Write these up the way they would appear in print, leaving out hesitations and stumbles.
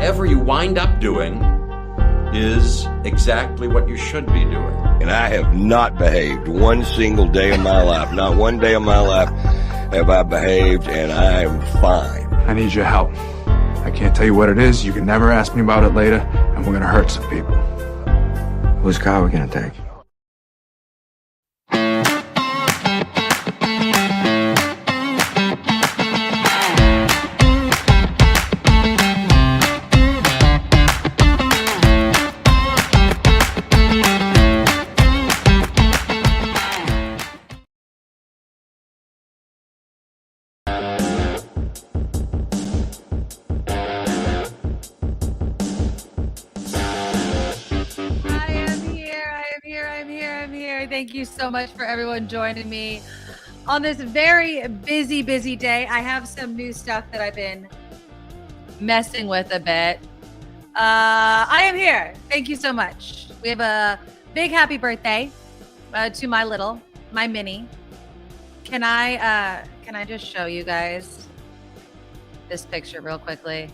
whatever you wind up doing is exactly what you should be doing. And I have not behaved one single day of my life. Not one day of my life have I behaved, and I am fine. I need your help. I can't tell you what it is. You can never ask me about it later, and we're going to hurt some people. Whose car are we going to take? Thank you so much for everyone joining me on this very busy day. I have some new stuff that I've been messing with a bit. I am here. Thank you so much. We have a big happy birthday to my mini. Can I just show you guys this picture real quickly?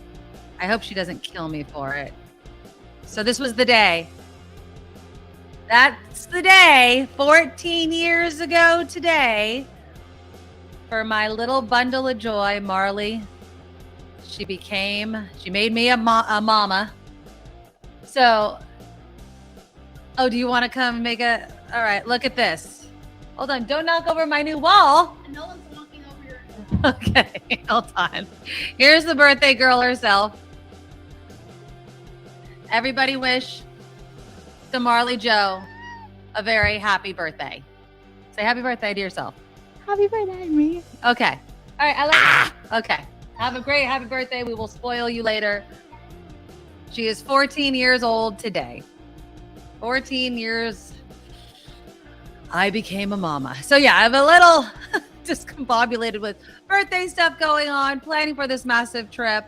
I hope she doesn't kill me for it. So this was the day. That's the day, 14 years ago today, for my little bundle of joy, Marley. She made me a mama. So, oh, do you want to come make all right, look at this. Hold on, don't knock over my new wall. No one's knocking over your Okay, hold on. Here's the birthday girl herself. Everybody wish to Marley Joe a very happy birthday. Say happy birthday to yourself. Happy birthday, me. Okay. All right, I love you. Okay. Have a great happy birthday. We will spoil you later. She is 14 years old today. 14 years. I became a mama. So yeah, I'm a little discombobulated with birthday stuff going on, planning for this massive trip.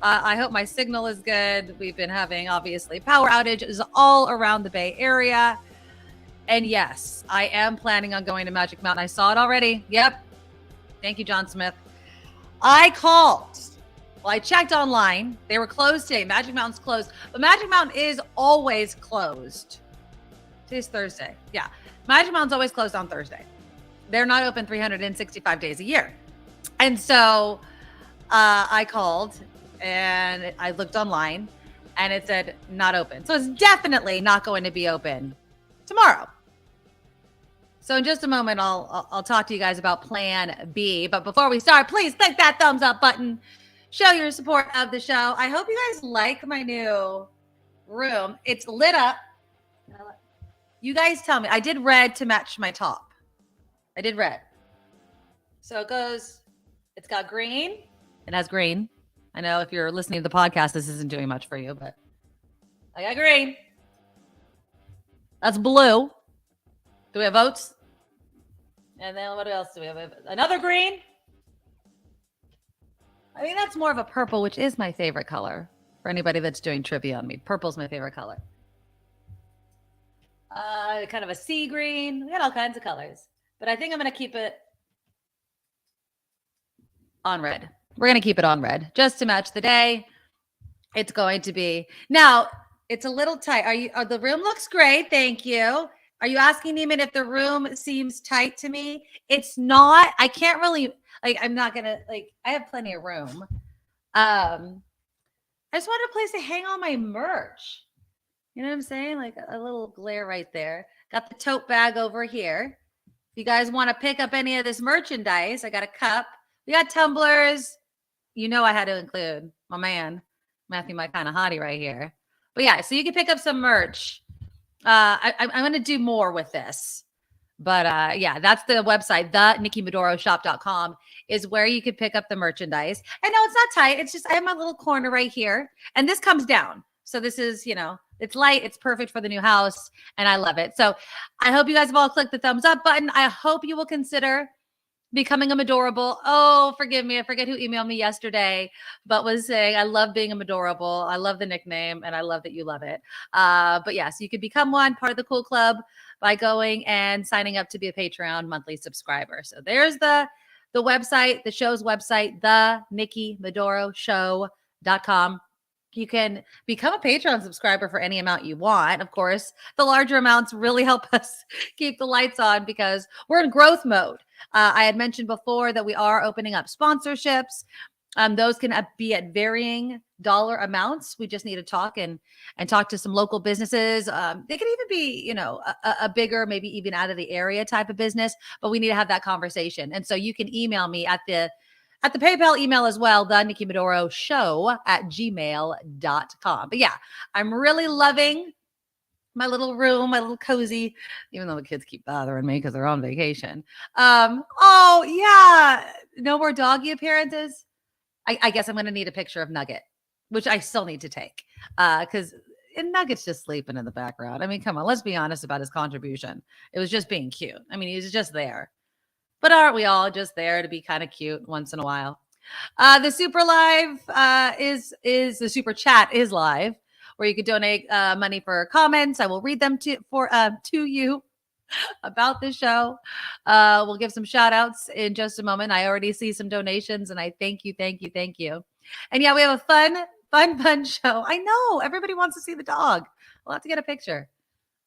I hope my signal is good. We've been having, obviously, power outages all around the Bay Area. And yes, I am planning on going to Magic Mountain. I saw it already. Yep. Thank you, John Smith. I called. Well, I checked online. They were closed today. Magic Mountain's closed. But Magic Mountain is always closed. Today's Thursday. Yeah. Magic Mountain's always closed on Thursday. They're not open 365 days a year. And so I called. And I looked online and it said not open. So it's definitely not going to be open tomorrow. So in just a moment, I'll talk to you guys about plan B. But before we start, please click that thumbs up button. Show your support of the show. I hope you guys like my new room. It's lit up. You guys tell me. I did red to match my top. I did red. So it's got green. It has green. I know if you're listening to the podcast, this isn't doing much for you, but I got green. That's blue. Do we have votes? And then what else do we have? Another green. I think that's more of a purple, which is my favorite color for anybody that's doing trivia on me. Purple's my favorite color. Kind of a sea green. We got all kinds of colors, but I think I'm going to keep it on red. We're going to keep it on red just to match the day. It's going to be. Now, it's a little tight. The room looks great. Thank you. Are you asking, Neiman, if the room seems tight to me? It's not. I can't really, I'm not going to, I have plenty of room. I just wanted a place to hang all my merch. You know what I'm saying? Like a little glare right there. Got the tote bag over here. If you guys want to pick up any of this merchandise, I got a cup. We got tumblers. You know I had to include my man, Matthew, my kind of hottie right here. But yeah, so you can pick up some merch. I'm going to do more with this. But yeah, that's the website. The NikkiMedoroShop.com is where you can pick up the merchandise. And no, it's not tight. It's just I have my little corner right here. And this comes down. So this is, it's light. It's perfect for the new house. And I love it. So I hope you guys have all clicked the thumbs up button. I hope you will consider becoming a Medorable. Oh, forgive me. I forget who emailed me yesterday, but was saying, I love being a Medorable. I love the nickname and I love that you love it. But yeah, so you could become part of the cool club by going and signing up to be a Patreon monthly subscriber. So there's the website, the show's website, the NikkiMedoroShow.com. You can become a Patreon subscriber for any amount you want. Of course, the larger amounts really help us keep the lights on because we're in growth mode. I had mentioned before that we are opening up sponsorships. Those can be at varying dollar amounts. We just need to talk and talk to some local businesses. They could even be, a bigger, maybe even out of the area type of business, but we need to have that conversation. And so you can email me at the PayPal email as well, the Nikki Medoro Show @gmail.com. But yeah, I'm really loving my little room, my little cozy, even though the kids keep bothering me because they're on vacation. Oh yeah, no more doggy appearances. I guess I'm going to need a picture of Nugget, which I still need to take because Nugget's just sleeping in the background. I mean, come on, let's be honest about his contribution. It was just being cute. I mean, he was just there. But aren't we all just there to be kind of cute once in a while? The super live is the super chat is live, where you could donate money for comments. I will read them to you about the show. We'll give some shout outs in just a moment. I already see some donations and I thank you. And yeah, we have a fun show. I know everybody wants to see the dog. We'll have to get a picture,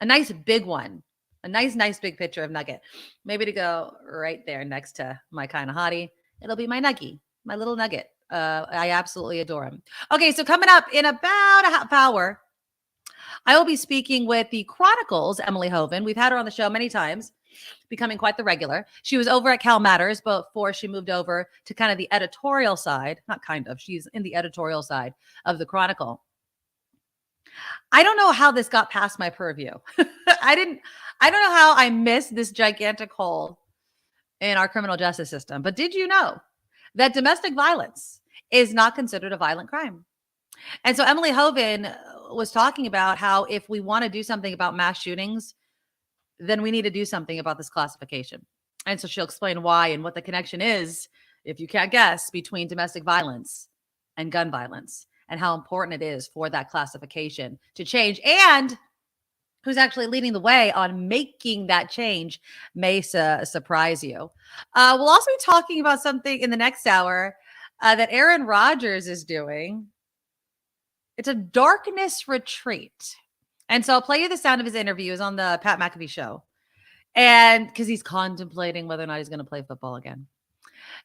a nice big one. A nice big picture of Nugget. Maybe to go right there next to my kind of hottie. It'll be my Nuggie, my little Nugget. I absolutely adore him. Okay, so coming up in about a half hour, I will be speaking with the Chronicle's Emily Hoeven. We've had her on the show many times, becoming quite the regular. She was over at Cal Matters before she moved over to kind of the editorial side. Not kind of, she's in the editorial side of the Chronicle. I don't know how this got past my purview. I don't know how I missed this gigantic hole in our criminal justice system. But did you know that domestic violence is not considered a violent crime? And so Emily Hoeven was talking about how if we want to do something about mass shootings, then we need to do something about this classification. And so she'll explain why and what the connection is, if you can't guess, between domestic violence and gun violence, and how important it is for that classification to change, and who's actually leading the way on making that change may surprise you. We'll also be talking about something in the next hour that Aaron Rodgers is doing. It's a darkness retreat. And so I'll play you the sound of his interview. It's on the Pat McAfee show. And because he's contemplating whether or not he's going to play football again.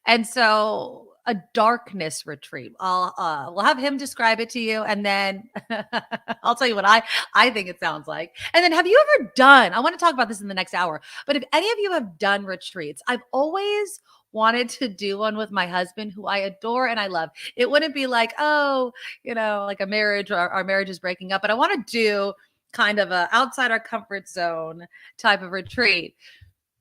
And so a darkness retreat. We'll have him describe it to you. And then I'll tell you what I think it sounds like. And then have you ever done, I want to talk about this in the next hour, but if any of you have done retreats, I've always wanted to do one with my husband, who I adore and I love. It wouldn't be like, like a marriage or our marriage is breaking up, but I want to do kind of a outside our comfort zone type of retreat.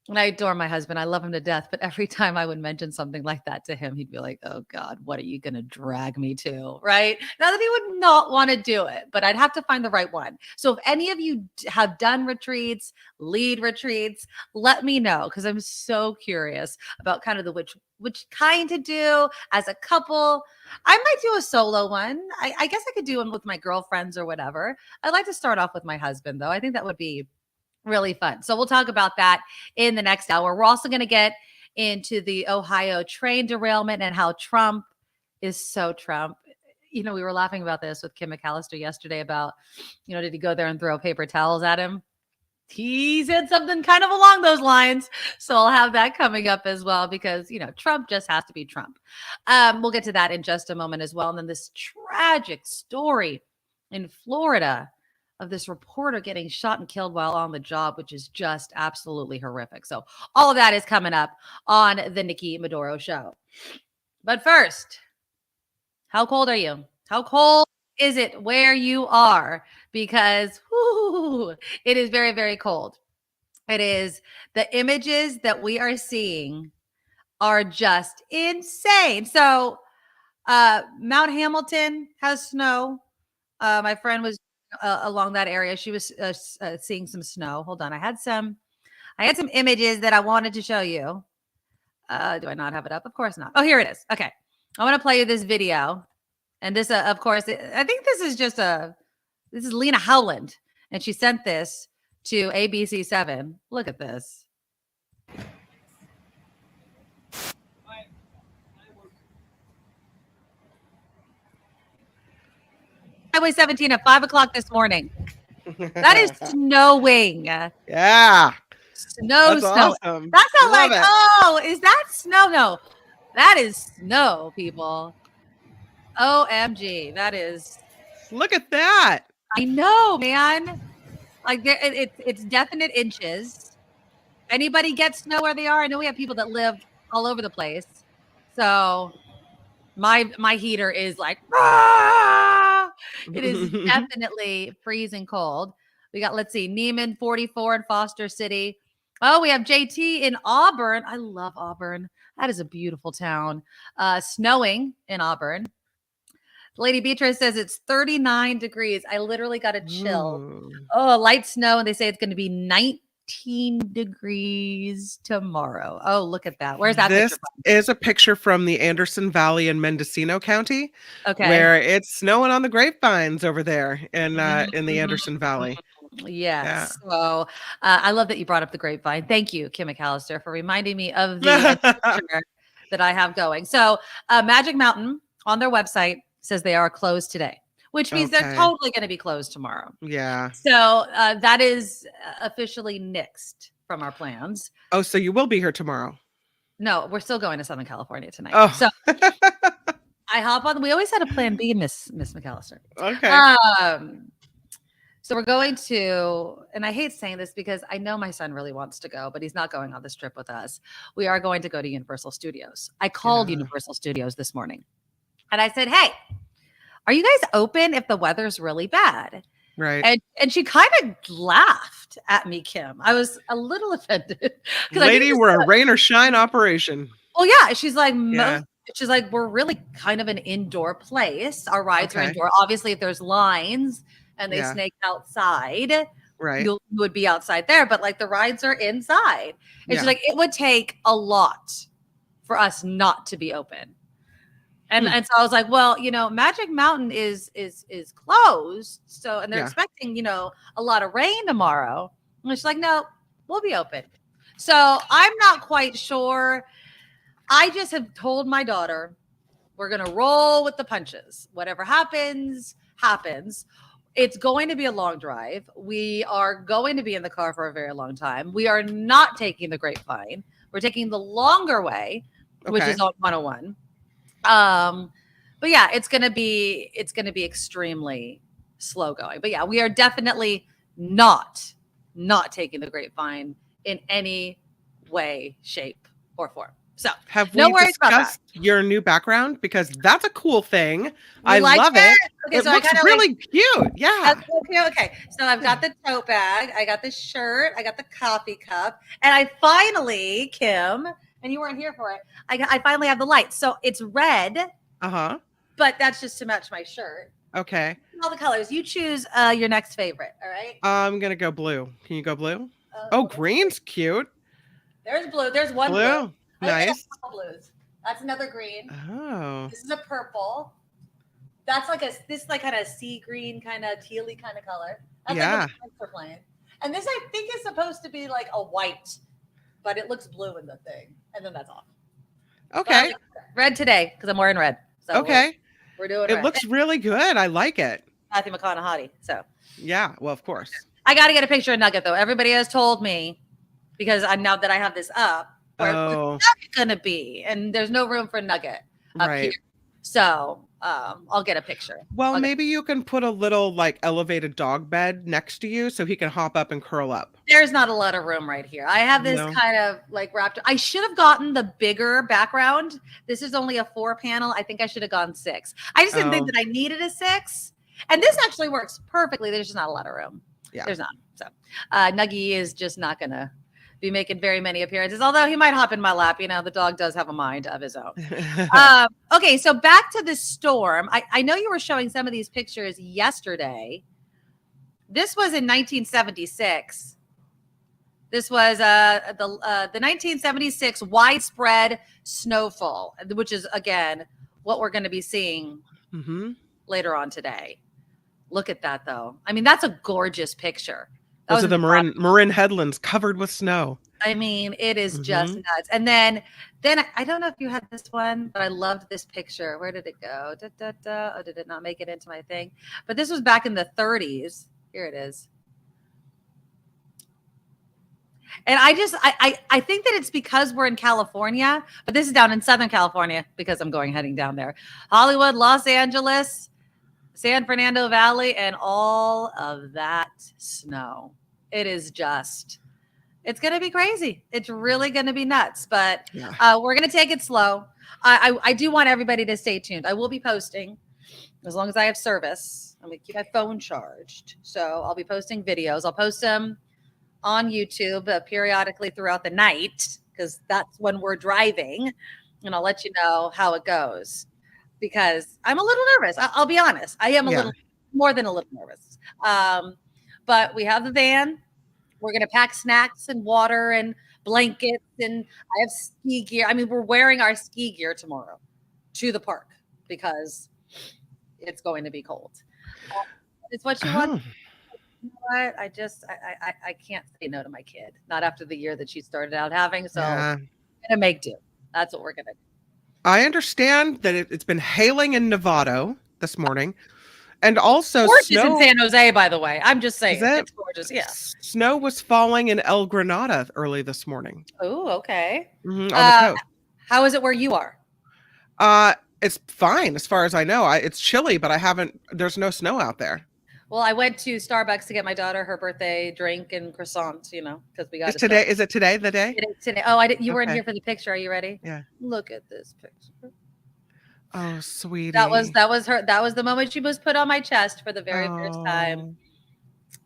And I adore my husband. I love him to death. But every time I would mention something like that to him, he'd be like, oh God, what are you going to drag me to? Right? Not that he would not want to do it, but I'd have to find the right one. So if any of you have done retreats, lead retreats, let me know, because I'm so curious about kind of which kind to do as a couple. I might do a solo one. I guess I could do one with my girlfriends or whatever. I'd like to start off with my husband, though. I think that would be really fun. So we'll talk about that in the next hour. We're also going to get into the Ohio train derailment and how Trump is so Trump. We were laughing about this with Kim McAllister yesterday about, did he go there and throw paper towels at him? He said something kind of along those lines. So I'll have that coming up as well because, Trump just has to be Trump. We'll get to that in just a moment as well. And then this tragic story in Florida of this reporter getting shot and killed while on the job, which is just absolutely horrific. So all of that is coming up on the Nikki Medoro Show. But first, how cold are you? How cold is it where you are? Because it is very, very cold. It is. The images that we are seeing are just insane. So Mount Hamilton has snow. My friend was along that area. She was seeing some snow. Hold on. I had some images that I wanted to show you. Do I not have it up? Of course not. Oh, here it is. Okay. I want to play you this video. And this, of course, I think this is Lena Howland. And she sent this to ABC7. Look at this. Highway 17 at 5 o'clock this morning. That is snowing. Yeah. Snow. That's awesome. That's not Love like, it. oh, is that snow? No, that is snow, people. OMG. That is. Look at that. I know, man. Like it's definite inches. Anybody get snow where they are? I know we have people that live all over the place. So my heater is like, ah! It is definitely freezing cold. We got, let's see, Neiman 44 in Foster City. Oh, we have JT in Auburn. I love Auburn. That is a beautiful town. Snowing in Auburn. Lady Beatrice says it's 39 degrees. I literally got a chill. Ooh. Oh, light snow. And they say it's going to be 19 degrees tomorrow. Oh, look at that. Where's that This picture from? is a picture from the Anderson Valley in Mendocino County, Okay. where it's snowing on the grapevines over there in the Anderson Valley. Yes. Yeah. So I love that you brought up the grapevine. Thank you, Kim McAllister, for reminding me of the adventure that I have going. So Magic Mountain on their website says they are closed today, which means they're Okay. totally going to be closed tomorrow. Yeah. So that is officially nixed from our plans. Oh, so you will be here tomorrow. No, we're still going to Southern California tonight. Oh. So I hop on. We always had a plan B, Miss McAllister. Okay. So we're going to, and I hate saying this because I know my son really wants to go, but he's not going on this trip with us. We are going to go to Universal Studios. I called Yeah. Universal Studios this morning and I said, hey, are you guys open if the weather's really bad? Right. And she kind of laughed at me, Kim. I was a little offended. Lady, we're a rain or shine operation. Well, yeah. She's like, Yeah. she's like, we're really kind of an indoor place. Our rides are Okay. indoor. Obviously, if there's lines and they Yeah. snake outside, Right. you would be outside there. But like the rides are inside. And Yeah. she's like, it would take a lot for us not to be open. And so I was like, well, Magic Mountain is closed. So, and they're Yeah. expecting, a lot of rain tomorrow. And she's like, no, we'll be open. So I'm not quite sure. I just have told my daughter, we're going to roll with the punches. Whatever happens, happens. It's going to be a long drive. We are going to be in the car for a very long time. We are not taking the Grapevine. We're taking the longer way, which is on 101. But yeah, it's gonna be extremely slow going. But yeah, we are definitely not taking the Grapevine in any way, shape, or form. So Have no we worries about that. discussed your new background? Because that's a cool thing. I like love it. Okay, It so I looks kinda really cute. Yeah. Okay. So I've got the tote bag, I got the shirt, I got the coffee cup, and I finally, Kim, and you weren't here for it, I finally have the lights. So it's red, Uh-huh. but that's just to match my shirt. Okay. All the colors. You choose your next favorite. All right. I'm gonna go blue. Can you go blue? Oh, green's cute. There's blue. There's one blue. Blue. I think I have Nice. a couple blues. That's another green. Oh. This is a purple. That's like this kind of sea green, kind of tealy kind of color. That's Yeah. like what we're playing. And this I think is supposed to be like a white, but it looks blue in the thing. And then that's off. Okay. Red today because I'm wearing red. So Okay. we're doing It red. looks really good. I like it. Matthew McConaughey. So Yeah. Well, of course. I got to get a picture of Nugget though. Everybody has told me because now that I have this up, where Oh. what's Nugget gonna be, and there's no room for Nugget up Right. here. So I'll get a picture. Well, Okay. maybe you can put a little like elevated dog bed next to you so he can hop up and curl up. There's not a lot of room right here. I have this No. kind of like wrapped. I should have gotten the bigger background. This is only a 4 panel. I think I should have gone 6. I just didn't think that I needed a 6. And this actually works perfectly. There's just not a lot of room. Yeah. There's not. So Nuggy is just not going to be making very many appearances, although he might hop in my lap. The dog does have a mind of his own. Okay, so back to the storm. I know you were showing some of these pictures yesterday. This was in 1976. This was the 1976 widespread snowfall, which is, again, what we're going to be seeing Mm-hmm. later on today. Look at that, though. I mean, that's a gorgeous picture. Those are the Marin headlands covered with snow. I mean, it is just nuts. And then I don't know if you had this one, but I loved this picture. Where did it go? Oh, did it not make it into my thing? But this was back in the 30s. Here it is. And I think that it's because we're in California, but this is down in Southern California because I'm heading down there. Hollywood, Los Angeles, San Fernando Valley, and all of that snow. It is just, it's going to be crazy. It's really going to be nuts, but we're going to take it slow. I do want everybody to stay tuned. I will be posting as long as I have service. I'm going to keep my phone charged. So I'll be posting videos. I'll post them on YouTube periodically throughout the night because that's when we're driving. And I'll let you know how it goes because I'm a little nervous. I'll be honest. I am a little more than a little nervous. But we have the van. We're going to pack snacks and water and blankets. And I have ski gear. I mean, we're wearing our ski gear tomorrow to the park because it's going to be cold. It's what you want. You know what? I can't say no to my kid. Not after the year that she started out having. So I'm going to make do. That's what we're going to do. I understand that it's been hailing in Novato this morning. And also gorgeous snow in San Jose, by the way. I'm just saying. It's gorgeous. Yeah. Snow was falling in El Granada early this morning. Oh, okay. On the coast. How is it where you are? It's fine as far as I know. It's chilly, but there's no snow out there. Well, I went to Starbucks to get my daughter her birthday drink and croissants, because we got Is it today the day? It is today. Oh, you weren't here for the picture. Are you ready? Yeah. Look at this picture. Oh, sweetie. That was her. That was the moment she was put on my chest for the very first time.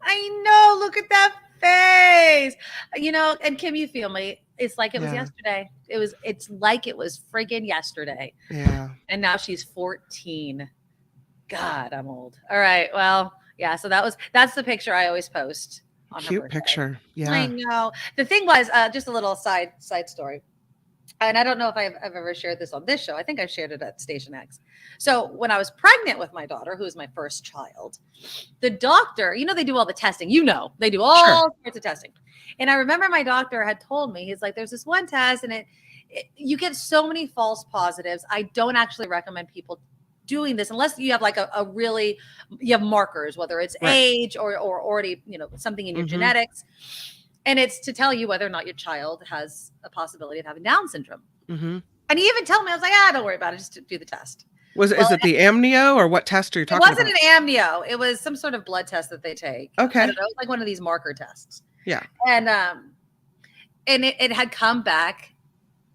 I know. Look at that face. And Kim, you feel me. It's like it was yesterday. It's like it was friggin' yesterday. Yeah. And now she's 14. God, I'm old. All right. Well, yeah. So that's the picture I always post on her cute birthday. Picture. Yeah. I know. The thing was, just a little side story. And I don't know if I've ever shared this on this show. I think I've shared it at Station X. So when I was pregnant with my daughter, who's my first child, the doctor, they do all the testing. They do all sorts of testing. And I remember my doctor had told me, he's like, there's this one test and you get so many false positives. I don't actually recommend people doing this unless you have like you have markers, whether it's age or already, something in your genetics. And it's to tell you whether or not your child has a possibility of having Down syndrome. Mm-hmm. And he even told me, I was like, don't worry about it. Just do the test. Is it the amnio or what test are you talking about? It wasn't an amnio. It was some sort of blood test that they take. Okay. I don't know. It was like one of these marker tests. Yeah. And it had come back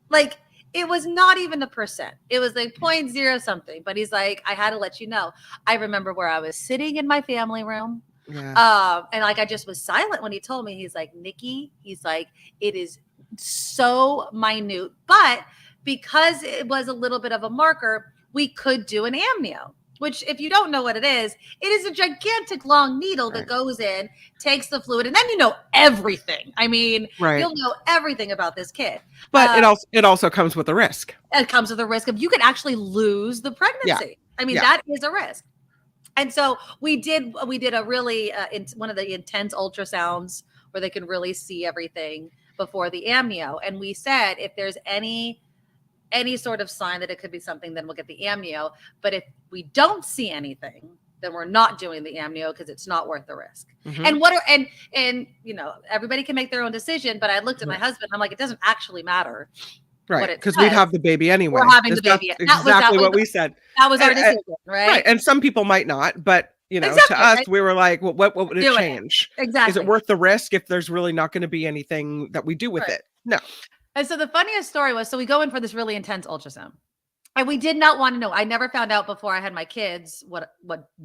like it was not even 1%. It was like 0.0 something. But he's like, I had to let you know. I remember where I was sitting in my family room. Yeah. And like I just was silent when he told me. He's like, Nikki, he's like, it is so minute, but because it was a little bit of a marker, we could do an amnio, which if you don't know what it is a gigantic long needle that goes in, takes the fluid, and then you know everything. I mean, you'll know everything about this kid. But it also comes with a risk. It comes with a risk of you could actually lose the pregnancy. Yeah. I mean, that is a risk. And so we did a really one of the intense ultrasounds where they could really see everything before the amnio. And we said, if there's any sort of sign that it could be something, then we'll get the amnio. But if we don't see anything, then we're not doing the amnio because it's not worth the risk. Mm-hmm. And everybody can make their own decision. But I looked at my husband. I'm like, it doesn't actually matter. Right, because we'd have the baby anyway. We're having the baby. Exactly what we said. That was our decision, right? Right, and some people might not, but to us, we were like, well, what would it change? Exactly. Is it worth the risk if there's really not going to be anything that we do with it? No. And so the funniest story was, so we go in for this really intense ultrasound. And we did not want to know. I never found out before I had my kids what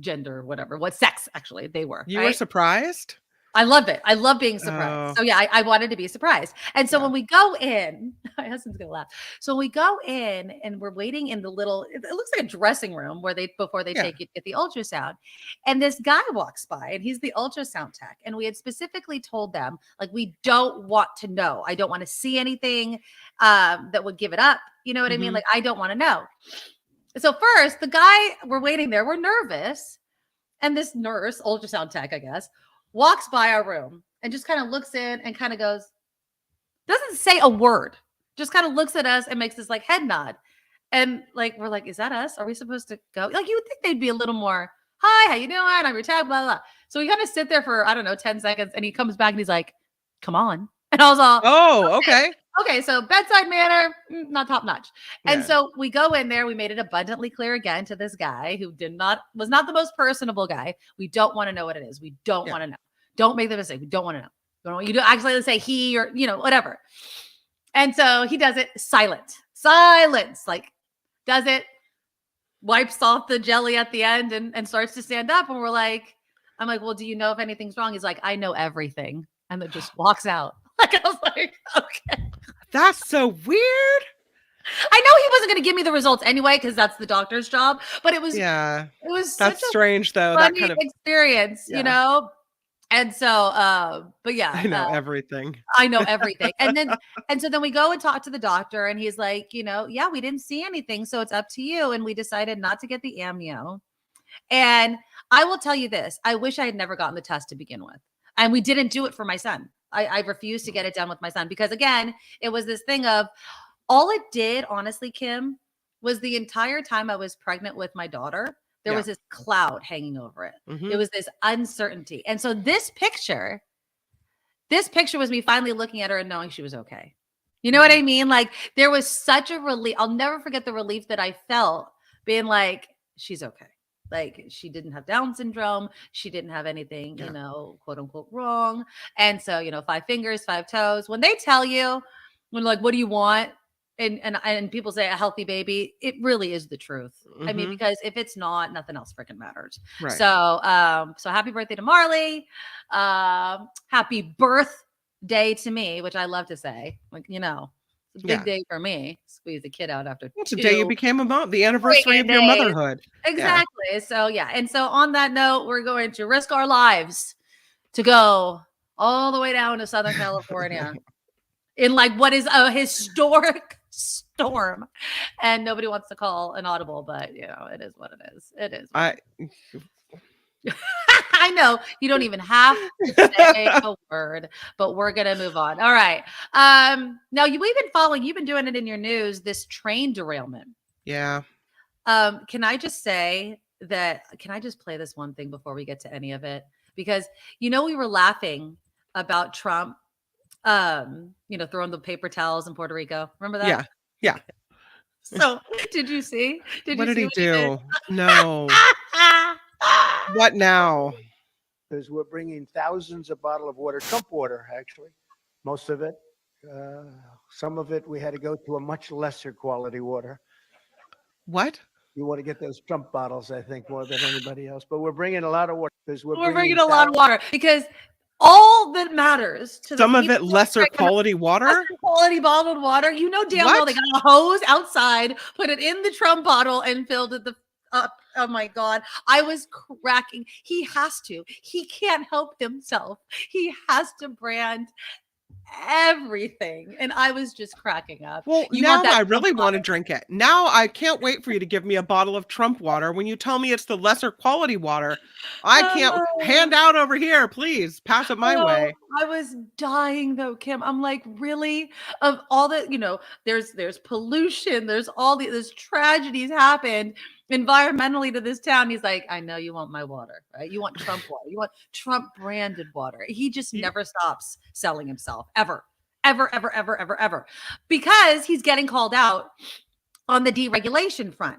gender, whatever, what sex actually they were. You were surprised? I love it. I love being surprised. So yeah, I wanted to be surprised. And so when we go in, my husband's going to laugh. So when we go in and we're waiting in the little, it looks like a dressing room before they take you to get the ultrasound. And this guy walks by and he's the ultrasound tech. And we had specifically told them, like, we don't want to know. I don't want to see anything that would give it up. You know what I mean? Like, I don't want to know. So first, the guy, we're waiting there. We're nervous. And this nurse, ultrasound tech, I guess, walks by our room and just kind of looks in and kind of goes, da, doesn't say a word. Just kind of looks at us and makes this like head nod. And like, we're like, is that us? Are we supposed to go? Like, you would think they'd be a little more, hi, how you doing? I'm your tag, blah, blah, blah. So we kind of sit there for, I don't know, 10 seconds. And he comes back and he's like, come on. And I was all, oh, okay. Okay, so bedside manner, not top notch. And Yeah. so we go in there. We made it abundantly clear again to this guy who was not the most personable guy. We don't want to know what it is. We don't want to know. Don't make the mistake. We don't want to know. We don't want you to actually say he or, whatever. And so he does it silence, like does it, wipes off the jelly at the end and starts to stand up. And I'm like, well, do you know if anything's wrong? He's like, I know everything. And then just walks out. Like, I was like, okay. That's so weird. I know he wasn't going to give me the results anyway, because that's the doctor's job. But it was, that's such strange though. a funny That kind of experience, And so, but yeah, I know everything. I know everything. And so then we go and talk to the doctor, and he's like, yeah, we didn't see anything, so it's up to you. And we decided not to get the amnio. And I will tell you this: I wish I had never gotten the test to begin with, and we didn't do it for my son. I refused to get it done with my son because, again, it was this thing of all it did, honestly, Kim, was the entire time I was pregnant with my daughter, there was this cloud hanging over it. Mm-hmm. It was this uncertainty. And so this picture was me finally looking at her and knowing she was okay. You know what I mean? Like, there was such a relief. I'll never forget the relief that I felt being like, she's okay. Like, she didn't have Down syndrome. She didn't have anything, quote unquote wrong. And so, 5 fingers, 5 toes. When they tell you, like, what do you want? And people say a healthy baby, it really is the truth. Mm-hmm. I mean, because if it's not, nothing else freaking matters. Right. So, so happy birthday to Marley. Happy birthday to me, which I love to say. Like, it's a big day for me. Squeeze the kid out after It's the day you became a mom, the anniversary of your motherhood. Exactly. Yeah. So, And so on that note, we're going to risk our lives to go all the way down to Southern California in like what is a historic storm. And nobody wants to call an audible, but it is what it is. It is. I know you don't even have to say a word, but we're going to move on. All right. Now we've been following, you've been doing it in your news, this train derailment. Yeah. Can I just say can I just play this one thing before we get to any of it? Because, we were laughing about Trump, throwing the paper towels in Puerto Rico. Remember that? Yeah. So did you see? What did he do? No. What now? Because we're bringing thousands of bottles of water, Trump water, actually, most of it. Some of it we had to go to a much lesser quality water. What? You want to get those Trump bottles, I think, more than anybody else. But we're bringing a lot of water. Because we're bringing a lot of water because all that matters to some of it lesser quality water, lesser quality bottled water. Damn well they got a hose outside, put it in the Trump bottle, and filled it up. Oh my God. I was cracking. He can't help himself. He has to brand everything. And I was just cracking up. Well, now I really want to drink it. Now I can't wait for you to give me a bottle of Trump water. When you tell me it's the lesser quality water, I can't hand out over here. Please pass it my way. I was dying though, Kim. I'm like, really? Of all that, there's pollution. There's there's tragedies happened environmentally to this town. He's like, I know you want my water, right? You want Trump water. You want Trump branded water. He just never stops selling himself ever, because he's getting called out on the deregulation front.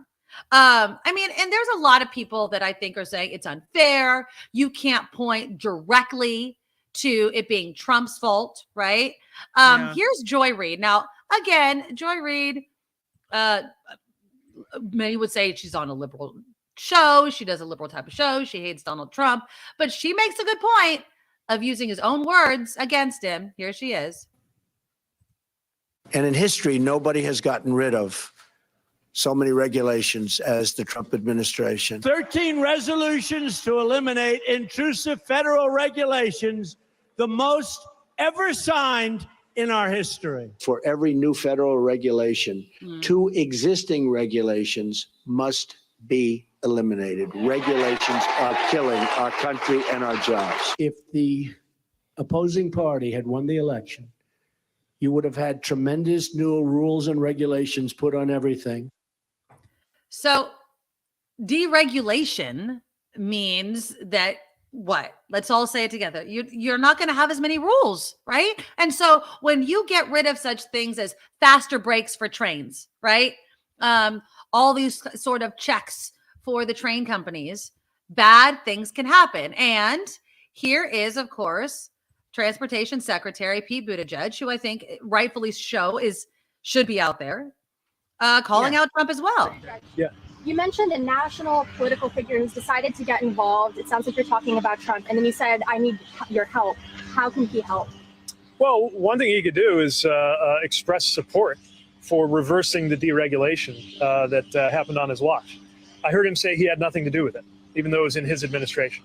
And there's a lot of people that I think are saying it's unfair. You can't point directly to it being Trump's fault, right? Here's Joy Reid. Now, again, Joy Reid, many would say she's on a liberal show. She does a liberal type of show. She hates Donald Trump, but she makes a good point of using his own words against him. Here she is. And in history, nobody has gotten rid of so many regulations as the Trump administration. 13 resolutions to eliminate intrusive federal regulations, the most ever signed in our history. For every new federal regulation, 2 existing regulations must be eliminated. Regulations are killing our country and our jobs. If the opposing party had won the election, you would have had tremendous new rules and regulations put on everything. So deregulation means that what? Let's all say it together. You're not going to have as many rules, right? And so when you get rid of such things as faster brakes for trains, right? All these sort of checks for the train companies, bad things can happen. And here is, of course, Transportation Secretary Pete Buttigieg, who I think rightfully should be out there calling out Trump as well. Yeah. You mentioned a national political figure who's decided to get involved. It sounds like you're talking about Trump. And then you said, I need your help. How can he help? Well, one thing he could do is express support for reversing the deregulation that happened on his watch. I heard him say he had nothing to do with it, even though it was in his administration.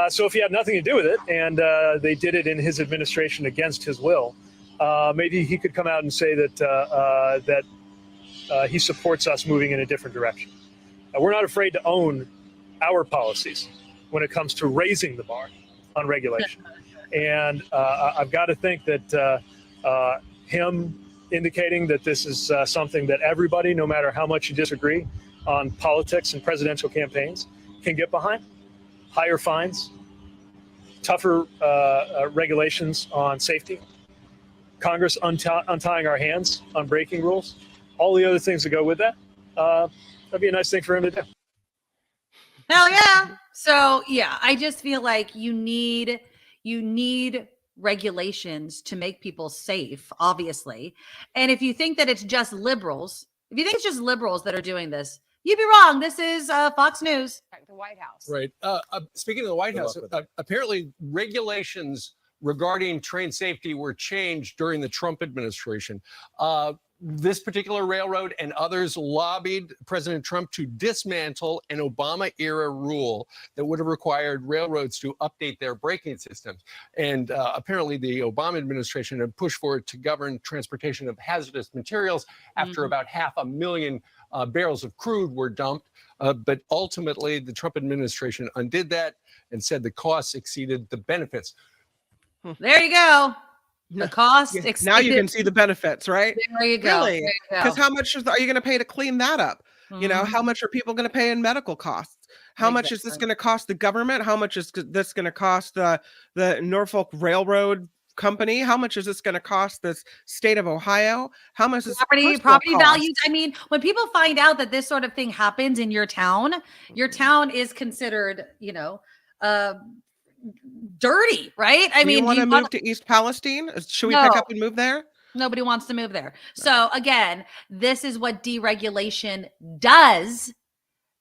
So if he had nothing to do with it and they did it in his administration against his will, maybe he could come out and say that he supports us moving in a different direction. We're not afraid to own our policies when it comes to raising the bar on regulation. And I've got to think that him indicating that this is something that everybody, no matter how much you disagree on politics and presidential campaigns, can get behind. Higher fines, tougher regulations on safety, Congress untying our hands on breaking rules, all the other things that go with that. That'd be a nice thing for him to do. Hell yeah. So yeah, I just feel like you need regulations to make people safe, obviously. And if you think that it's just liberals, that are doing this, you'd be wrong. This is Fox News. The White House. Right. Speaking of the White House, apparently regulations regarding train safety were changed during the Trump administration. This particular railroad and others lobbied President Trump to dismantle an Obama-era rule that would have required railroads to update their braking systems. And apparently the Obama administration had pushed for it to govern transportation of hazardous materials after about 500,000 barrels of crude were dumped. But ultimately, the Trump administration undid that and said the costs exceeded the benefits. There you go. The cost exceeded. Now you can see the benefits, right? There you go. Really? Because how much are you going to pay to clean that up? You know, how much are people going to pay in medical costs? How much is this going to cost the government? How much is this going to cost the Norfolk Railroad Company? How much is this going to cost the state of Ohio? How much is property values? I mean, when people find out that this sort of thing happens in your town is considered, dirty, right? I mean, you want to move to East Palestine? Should we pick up and move there? Nobody wants to move there. So again, this is what deregulation does.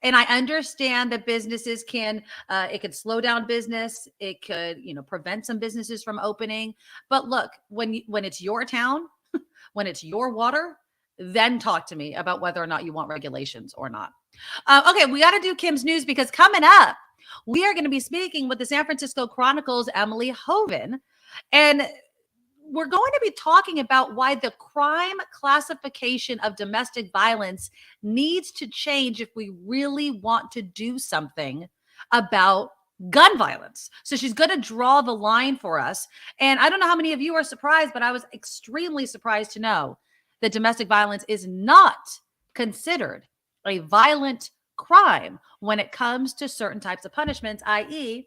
And I understand that businesses it could slow down business. It could, prevent some businesses from opening. But look, when it's your town, when it's your water, then talk to me about whether or not you want regulations or not. Okay, we got to do Kim's News because coming up, we are going to be speaking with the San Francisco Chronicle's Emily Hoeven, and we're going to be talking about why the crime classification of domestic violence needs to change if we really want to do something about gun violence. So she's going to draw the line for us. And I don't know how many of you are surprised, but I was extremely surprised to know that domestic violence is not considered a violent crime when it comes to certain types of punishments, i.e.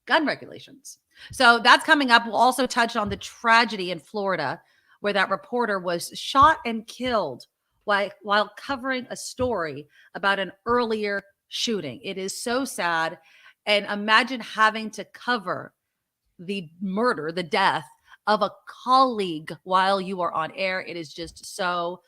gun regulations. So that's coming up. We'll also touch on the tragedy in Florida where that reporter was shot and killed while covering a story about an earlier shooting. It is so sad. And imagine having to cover the murder, the death of a colleague while you are on air. It is just so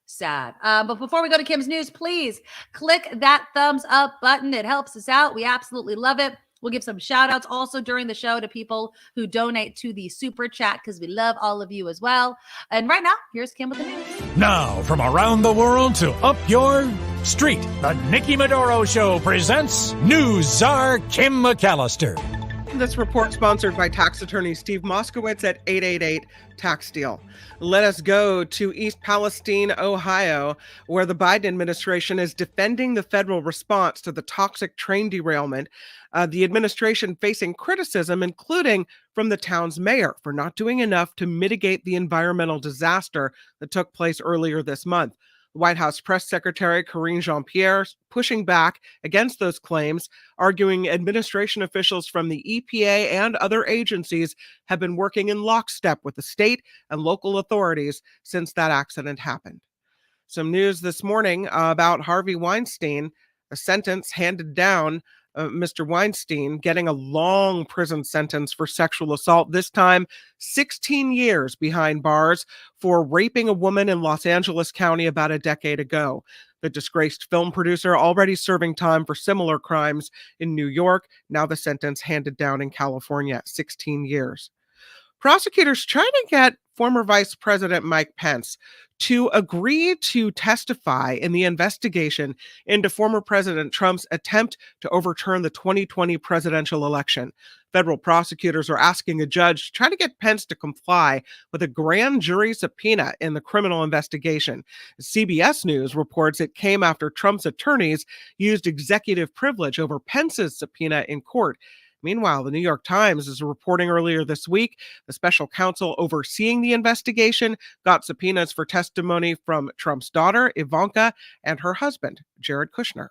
sad. But before we go to Kim's News, please click that thumbs up button. It helps us out. We absolutely love it. We'll give some shout outs also during the show to people who donate to the super chat because we love all of you as well. And right now, here's Kim with the news. Now, from around the world to up your street, the Nikki Medoro Show presents News Czar Kim McAllister. This report sponsored by tax attorney Steve Moskowitz at 888 Tax Deal. Let us go to East Palestine, Ohio, where the Biden administration is defending the federal response to the toxic train derailment. The administration facing criticism, including from the town's mayor, for not doing enough to mitigate the environmental disaster that took place earlier this month. White House Press Secretary Karine Jean-Pierre pushing back against those claims, arguing administration officials from the EPA and other agencies have been working in lockstep with the state and local authorities since that accident happened. Some news this morning about Harvey Weinstein, a sentence handed down. Mr. Weinstein getting a long prison sentence for sexual assault, this time 16 years behind bars for raping a woman in Los Angeles County about a decade ago. The disgraced film producer already serving time for similar crimes in New York. Now the sentence handed down in California, 16 years. Prosecutors trying to get former Vice President Mike Pence to agree to testify in the investigation into former President Trump's attempt to overturn the 2020 presidential election. Federal prosecutors are asking a judge to try to get Pence to comply with a grand jury subpoena in the criminal investigation. CBS News reports it came after Trump's attorneys used executive privilege over Pence's subpoena in court. Meanwhile, the New York Times is reporting earlier this week the special counsel overseeing the investigation got subpoenas for testimony from Trump's daughter, Ivanka, and her husband, Jared Kushner.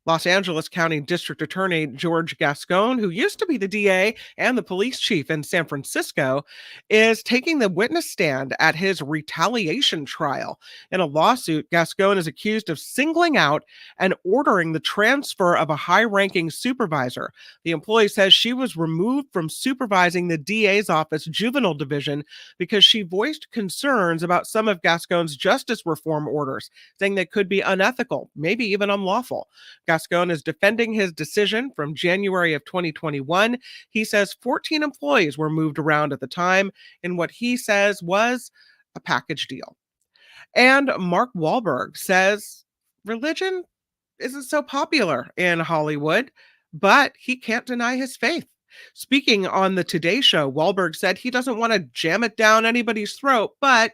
Los Angeles County District Attorney George Gascon, who used to be the DA and the police chief in San Francisco, is taking the witness stand at his retaliation trial. In a lawsuit, Gascon is accused of singling out and ordering the transfer of a high-ranking supervisor. The employee says she was removed from supervising the DA's office juvenile division because she voiced concerns about some of Gascon's justice reform orders, saying they could be unethical, maybe even unlawful. Gascon is defending his decision from January of 2021. He says 14 employees were moved around at the time in what he says was a package deal. And Mark Wahlberg says religion isn't so popular in Hollywood, but he can't deny his faith. Speaking on the Today Show, Wahlberg said he doesn't want to jam it down anybody's throat, but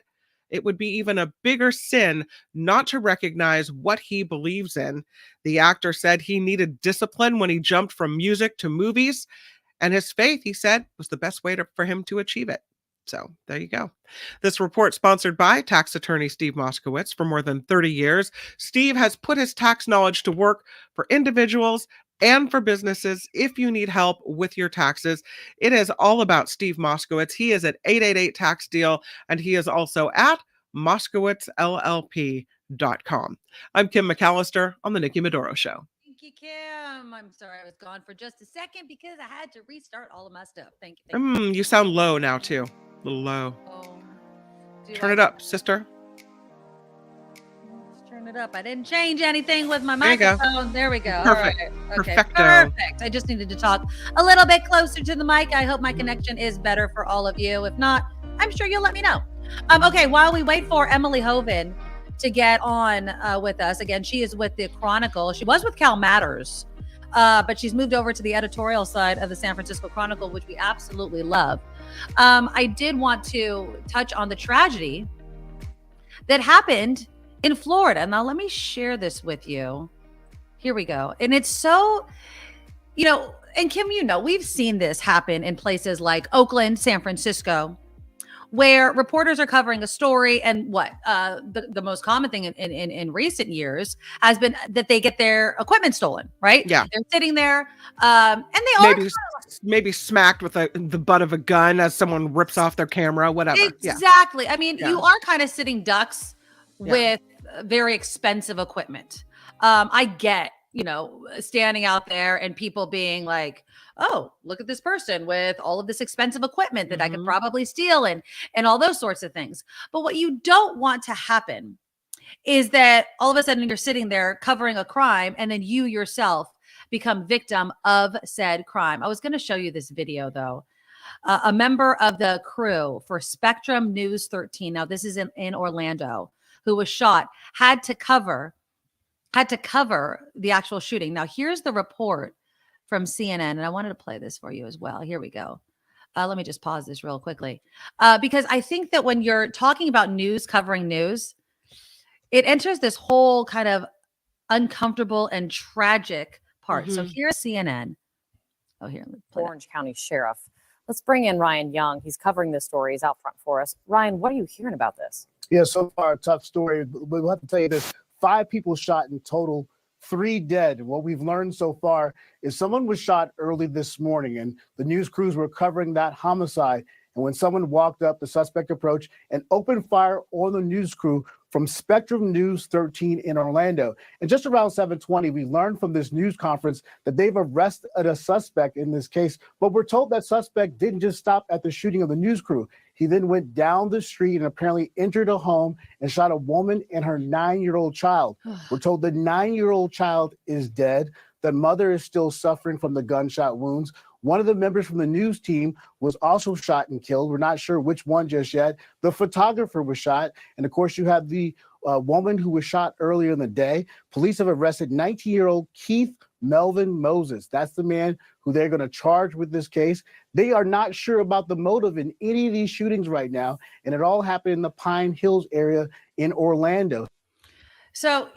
it would be even a bigger sin not to recognize what he believes in. The actor said he needed discipline when he jumped from music to movies, and his faith, he said, was the best way for him to achieve it. So there you go. This report sponsored by tax attorney Steve Moskowitz. For more than 30 years, Steve has put his tax knowledge to work for individuals and for businesses. If you need help with your taxes, it is all about Steve Moskowitz. He is at 888 Tax Deal, and he is also at MoskowitzLLP.com. I'm Kim McAllister on the Nikki Medoro Show. Thank you, Kim. I'm sorry I was gone for just a second because I had to restart all of my stuff. Thank you. You sound low now, too. A little low. Oh, Turn it up, sister. Let's turn it up. I didn't change anything with my There you go. microphone. There we go. Perfect. All right. Okay. Perfecto. Perfect. I just needed to talk a little bit closer to the mic. I hope my connection is better for all of you. If not, I'm sure you'll let me know. Okay, while we wait for Emily Hoeven to get on with us, again, she is with the Chronicle. She was with Cal Matters, but she's moved over to the editorial side of the San Francisco Chronicle, which we absolutely love. I did want to touch on the tragedy that happened in Florida. Now, let me share this with you. Here we go. And it's so, and Kim, we've seen this happen in places like Oakland, San Francisco, where reporters are covering a story, and the most common thing in recent years has been that they get their equipment stolen, right? Yeah. They're sitting there, and they maybe smacked with the butt of a gun as someone rips off their camera, whatever. Exactly. Yeah. I mean, you are kind of sitting ducks with very expensive equipment. I get, standing out there and people being like, oh, look at this person with all of this expensive equipment that I could probably steal and all those sorts of things. But what you don't want to happen is that all of a sudden you're sitting there covering a crime and then you yourself become victim of said crime. I was going to show you this video though. A member of the crew for Spectrum News 13, now this is in Orlando, who was shot, had to cover the actual shooting. Now here's the report from CNN, and I wanted to play this for you as well. Here we go. Let me just pause this real quickly because I think that when you're talking about news, covering news, it enters this whole kind of uncomfortable and tragic part. So here's CNN. Oh, here. Orange County Sheriff. Let's bring in Ryan Young. He's covering this story. He's out front for us. Ryan, what are you hearing about this? Yeah, so far a tough story. But we'll have to tell you this: 5 people shot in total, 3 dead. What we've learned so far is someone was shot early this morning, and the news crews were covering that homicide. And when someone walked up, the suspect approached and opened fire on the news crew from Spectrum News 13 in Orlando. And just around 7:20, we learned from this news conference that they've arrested a suspect in this case. But we're told that suspect didn't just stop at the shooting of the news crew. He then went down the street and apparently entered a home and shot a woman and her 9-year-old child. We're told the 9-year-old child is dead. The mother is still suffering from the gunshot wounds. One of the members from the news team was also shot and killed. We're not sure which one just yet. The photographer was shot. And of course, you have the woman who was shot earlier in the day. Police have arrested 19-year-old Keith Melvin Moses. That's the man who they're going to charge with this case. They are not sure about the motive in any of these shootings right now. And it all happened in the Pine Hills area in Orlando. So,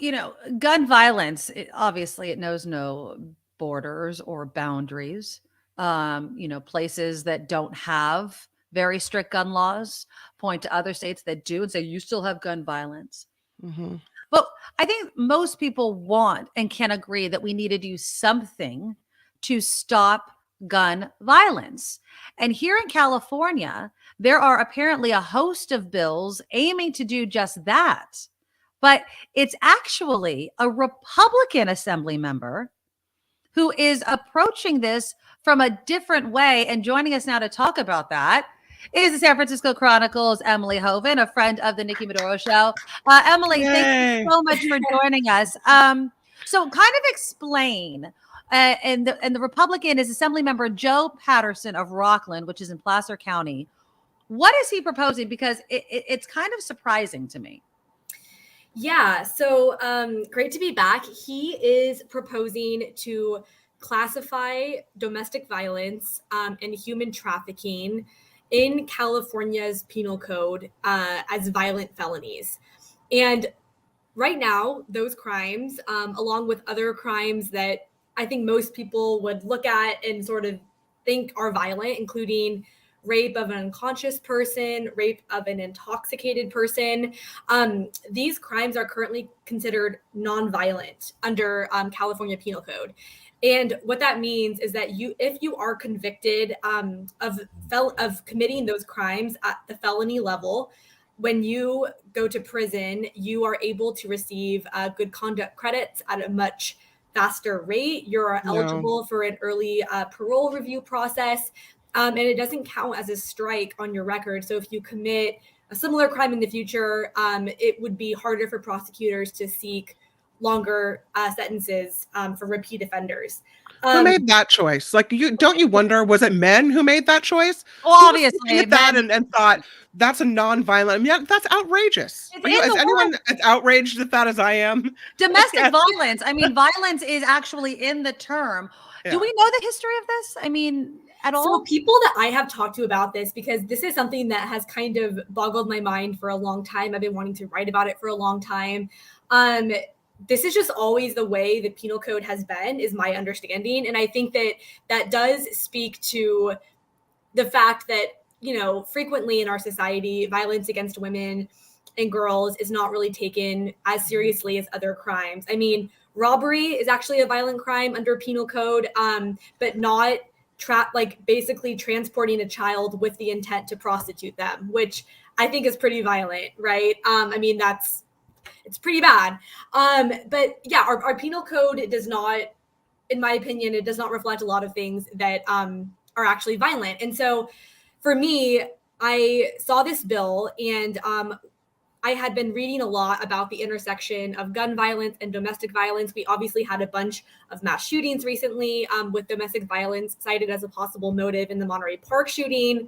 gun violence, obviously it knows no borders or boundaries. Places that don't have very strict gun laws point to other states that do and say, you still have gun violence. But I think most people want and can agree that we need to do something to stop gun violence. And here in California, there are apparently a host of bills aiming to do just that. But it's actually a Republican assembly member who is approaching this from a different way. And joining us now to talk about that is the San Francisco Chronicle's Emily Hoeven, a friend of the Nikki Medoro Show. Emily, thank you so much for joining us. So kind of explain, and the Republican is Assembly Member Joe Patterson of Rockland, which is in Placer County. What is he proposing? Because it's kind of surprising to me. Yeah, so great to be back. He is proposing to classify domestic violence and human trafficking in California's penal code as violent felonies. And right now, those crimes, along with other crimes that I think most people would look at and sort of think are violent, including rape of an unconscious person, rape of an intoxicated person. These crimes are currently considered nonviolent under California Penal Code. And what that means is that if you are convicted of committing those crimes at the felony level, when you go to prison, you are able to receive good conduct credits at a much faster rate. You're eligible for an early parole review process. And it doesn't count as a strike on your record. So if you commit a similar crime in the future, it would be harder for prosecutors to seek longer sentences for repeat offenders. Who made that choice? Like, don't you wonder, was it men who made that choice? Well, obviously, at that and thought that's a non-violent. Yeah, that's outrageous. Is anyone as outraged at that as I am? Domestic violence. I mean, violence is actually in the term. Yeah. Do we know the history of this? I mean, at all? So people that I have talked to about this, because this is something that has kind of boggled my mind for a long time. I've been wanting to write about it for a long time. This is just always the way the penal code has been, is my understanding. And I think that does speak to the fact that, frequently in our society, violence against women and girls is not really taken as seriously as other crimes. I mean, robbery is actually a violent crime under penal code, but not basically transporting a child with the intent to prostitute them, which I think is pretty violent, right? I mean, it's pretty bad. But yeah, our penal code does not, in my opinion, it does not reflect a lot of things that are actually violent. And so for me, I saw this bill and I had been reading a lot about the intersection of gun violence and domestic violence. We obviously had a bunch of mass shootings recently with domestic violence cited as a possible motive in the Monterey Park shooting.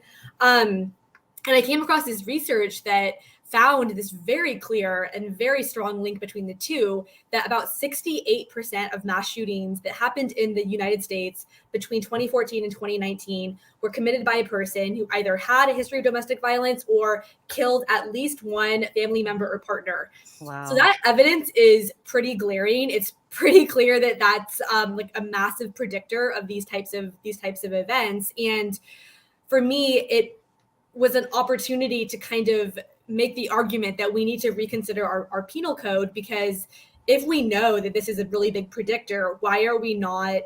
And I came across this research that found this very clear and very strong link between the two, that about 68% of mass shootings that happened in the United States between 2014 and 2019 were committed by a person who either had a history of domestic violence or killed at least one family member or partner. Wow. So that evidence is pretty glaring. It's pretty clear that that's like a massive predictor of these types of events. And for me, it was an opportunity to kind of make the argument that we need to reconsider our penal code, because if we know that this is a really big predictor, why are we not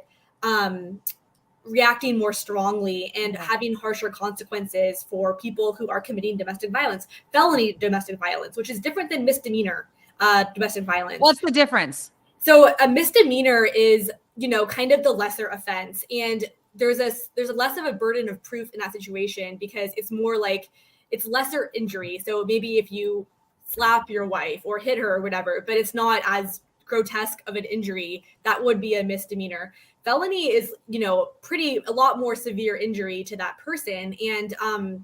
reacting more strongly and having harsher consequences for people who are committing domestic violence, felony domestic violence, which is different than misdemeanor domestic violence? What's the difference? So a misdemeanor is, kind of the lesser offense, and there's a less of a burden of proof in that situation, because it's more like it's lesser injury. So maybe if you slap your wife or hit her or whatever, but it's not as grotesque of an injury, that would be a misdemeanor. Felony is, a lot more severe injury to that person. And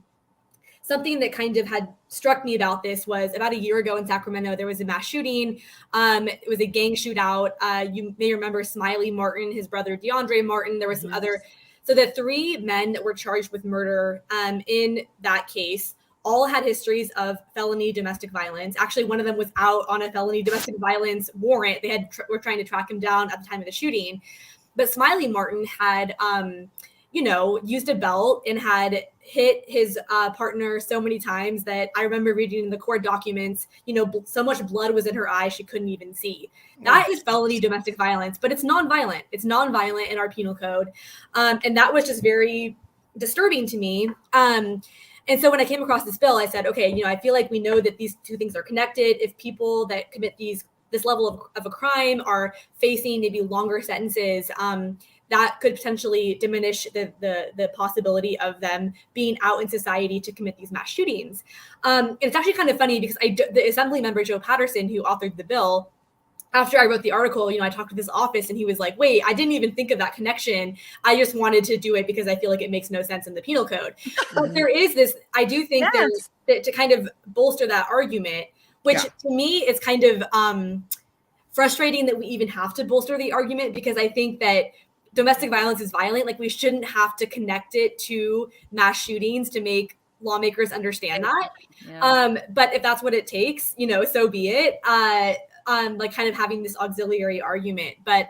something that kind of had struck me about this was about a year ago in Sacramento, there was a mass shooting. It was a gang shootout. You may remember Smiley Martin, his brother DeAndre Martin. There was some other. So the three men that were charged with murder in that case all had histories of felony domestic violence. Actually, one of them was out on a felony domestic violence warrant. They were trying to track him down at the time of the shooting. But Smiley Martin had, used a belt and had hit his partner so many times that I remember reading in the court documents, so much blood was in her eye she couldn't even see. That is felony domestic violence, but it's nonviolent. It's nonviolent in our penal code. And that was just very disturbing to me. And so when I came across this bill, I said, okay, I feel like we know that these two things are connected. If people that commit this level of a crime are facing maybe longer sentences, that could potentially diminish the possibility of them being out in society to commit these mass shootings. And it's actually kind of funny because the Assembly member, Joe Patterson, who authored the bill, after I wrote the article, I talked to his office and he was like, wait, I didn't even think of that connection. I just wanted to do it because I feel like it makes no sense in the penal code. But there is this, I do think there's to kind of bolster that argument, which to me is kind of frustrating that we even have to bolster the argument, because I think that domestic violence is violent. Like, we shouldn't have to connect it to mass shootings to make lawmakers understand that. Yeah. But if that's what it takes, so be it. Like kind of having this auxiliary argument. But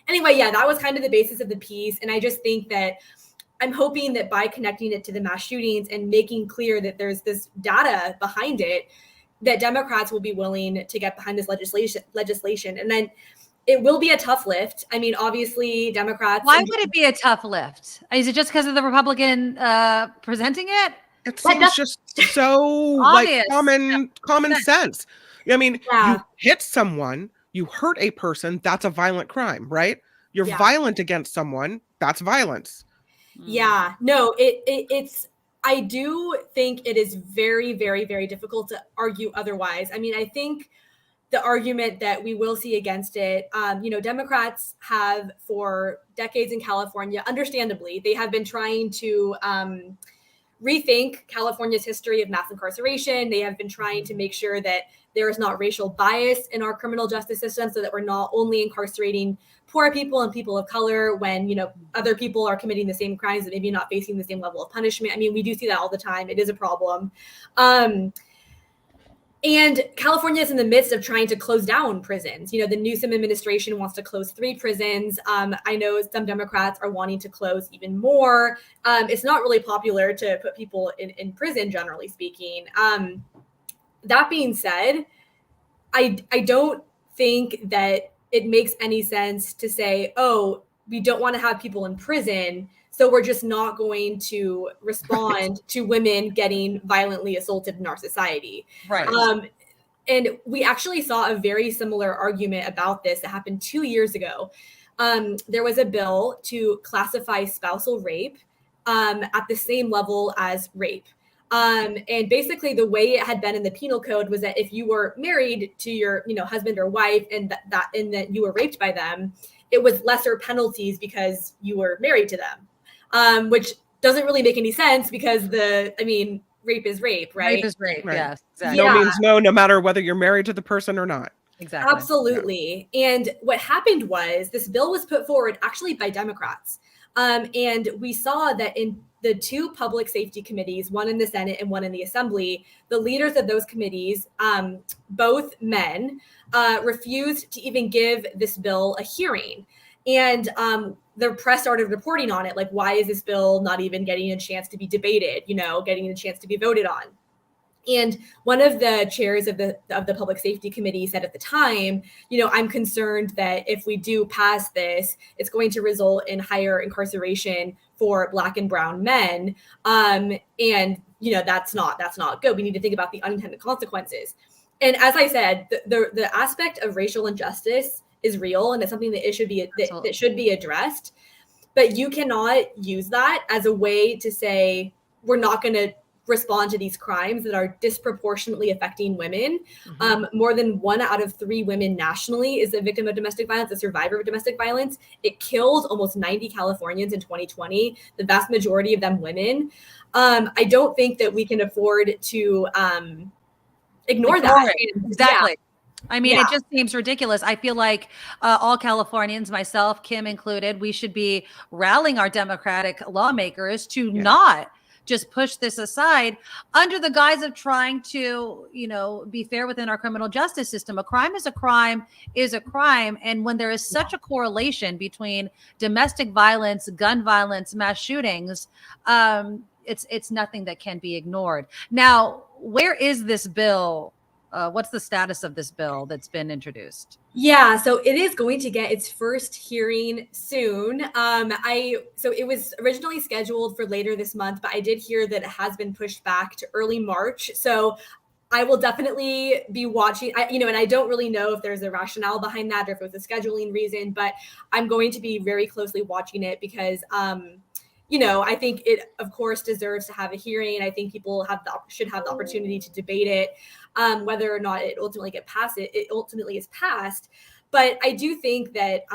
anyway, that was kind of the basis of the piece. And I just think that I'm hoping that by connecting it to the mass shootings and making clear that there's this data behind it, that Democrats will be willing to get behind this legislation. And then it will be a tough lift. I mean, obviously, Democrats. Why would it be a tough lift? Is it just because of the Republican presenting it? It seems just so like common sense. I mean, you hit someone, you hurt a person, that's a violent crime, right? You're violent against someone, that's violence. Yeah, no, it's, I do think it is very, very, very difficult to argue otherwise. I mean, I think the argument that we will see against it, Democrats have for decades in California, understandably, they have been trying to rethink California's history of mass incarceration. They have been trying to make sure that there is not racial bias in our criminal justice system, so that we're not only incarcerating poor people and people of color when, other people are committing the same crimes and maybe not facing the same level of punishment. I mean, we do see that all the time. It is a problem. And California is in the midst of trying to close down prisons. The Newsom administration wants to close 3 prisons. I know some Democrats are wanting to close even more. It's not really popular to put people in prison, generally speaking. That being said, I don't think that it makes any sense to say, oh, we don't want to have people in prison, so we're just not going to respond to women getting violently assaulted in our society. Right. And we actually saw a very similar argument about this that happened 2 years ago. There was a bill to classify spousal rape at the same level as rape. And basically the way it had been in the penal code was that if you were married to your, husband or wife and that you were raped by them, it was lesser penalties because you were married to them, which doesn't really make any sense because rape is rape, right? Rape is rape. Right. Yes, exactly. No means no matter whether you're married to the person or not. Exactly. Absolutely. And what happened was this bill was put forward actually by Democrats. And we saw that in the two public safety committees, one in the Senate and one in the Assembly, the leaders of those committees, both men, refused to even give this bill a hearing. And the press started reporting on it, like, why is this bill not even getting a chance to be debated, getting a chance to be voted on? And one of the chairs of the Public Safety Committee said at the time, I'm concerned that if we do pass this, it's going to result in higher incarceration for Black and brown men. And that's not good. We need to think about the unintended consequences. And as I said, the aspect of racial injustice is real, and it's something that that should be addressed. But you cannot use that as a way to say we're not going to respond to these crimes that are disproportionately affecting women. More than 1 out of 3 women nationally is a victim of domestic violence, a survivor of domestic violence. It killed almost 90 Californians in 2020, the vast majority of them women. I don't think that we can afford to ignore that. Exactly. Yeah. I mean, it just seems ridiculous. I feel like all Californians, myself, Kim included, we should be rallying our Democratic lawmakers to not just push this aside under the guise of trying to, be fair within our criminal justice system. A crime is a crime is a crime. And when there is such a correlation between domestic violence, gun violence, mass shootings, it's nothing that can be ignored. Now, where is this bill? What's the status of this bill that's been introduced? Yeah, so it is going to get its first hearing soon. So it was originally scheduled for later this month, but I did hear that it has been pushed back to early March. So I will definitely be watching, and I don't really know if there's a rationale behind that or if it was a scheduling reason, but I'm going to be very closely watching it because, I think it, of course, deserves to have a hearing. I think people should have the opportunity to debate it. Whether or not it ultimately it ultimately is passed. But I do think that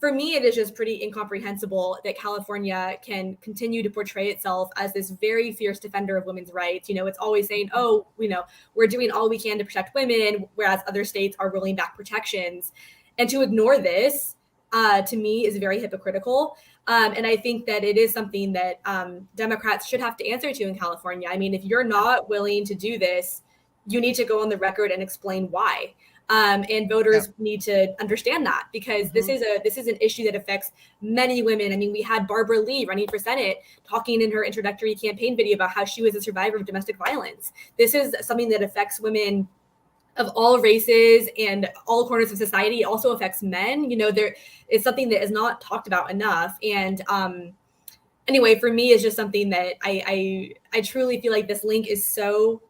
for me, it is just pretty incomprehensible that California can continue to portray itself as this very fierce defender of women's rights. It's always saying, we're doing all we can to protect women, whereas other states are rolling back protections. And to ignore this, to me, is very hypocritical. And I think that it is something that Democrats should have to answer to in California. I mean, if you're not willing to do this, you need to go on the record and explain why. And voters need to understand that because this is an issue that affects many women. I mean, we had Barbara Lee running for Senate talking in her introductory campaign video about how she was a survivor of domestic violence. This is something that affects women of all races and all corners of society. It also affects men. There is something that is not talked about enough. And anyway, for me, it's just something that I truly feel like this link is so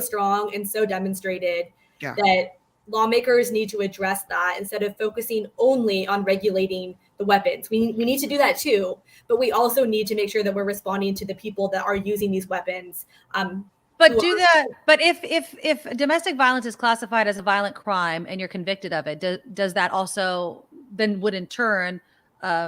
strong and so demonstrated that lawmakers need to address that instead of focusing only on regulating the weapons. We need to do that too, but we also need to make sure that we're responding to the people that are using these weapons. But if domestic violence is classified as a violent crime and you're convicted of it, does that also then would in turn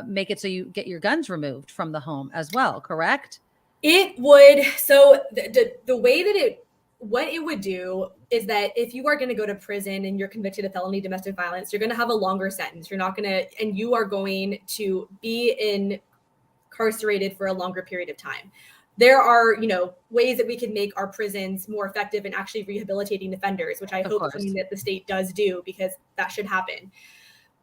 make it so you get your guns removed from the home as well, correct? It would. So the way that what it would do is that if you are going to go to prison and you're convicted of felony domestic violence, you're going to have a longer sentence. You are going to be incarcerated for a longer period of time. There are, ways that we can make our prisons more effective in actually rehabilitating offenders, which I hope is something that the state does do because that should happen.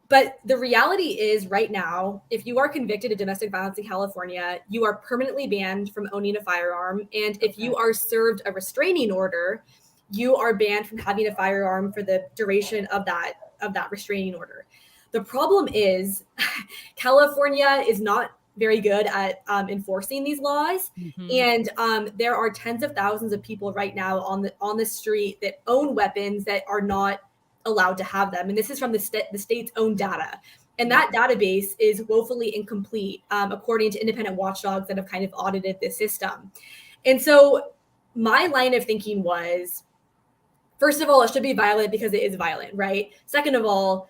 But the reality is right now, if you are convicted of domestic violence in California, you are permanently banned from owning a firearm. And if you are served a restraining order, you are banned from having a firearm for the duration of that restraining order. The problem is California is not very good at enforcing these laws. And there are tens of thousands of people right now on the street that own weapons that are not allowed to have them. And this is from the state's own data. And that database is woefully incomplete, according to independent watchdogs that have kind of audited this system. And so my line of thinking was, first of all, it should be violent because it is violent, right? Second of all,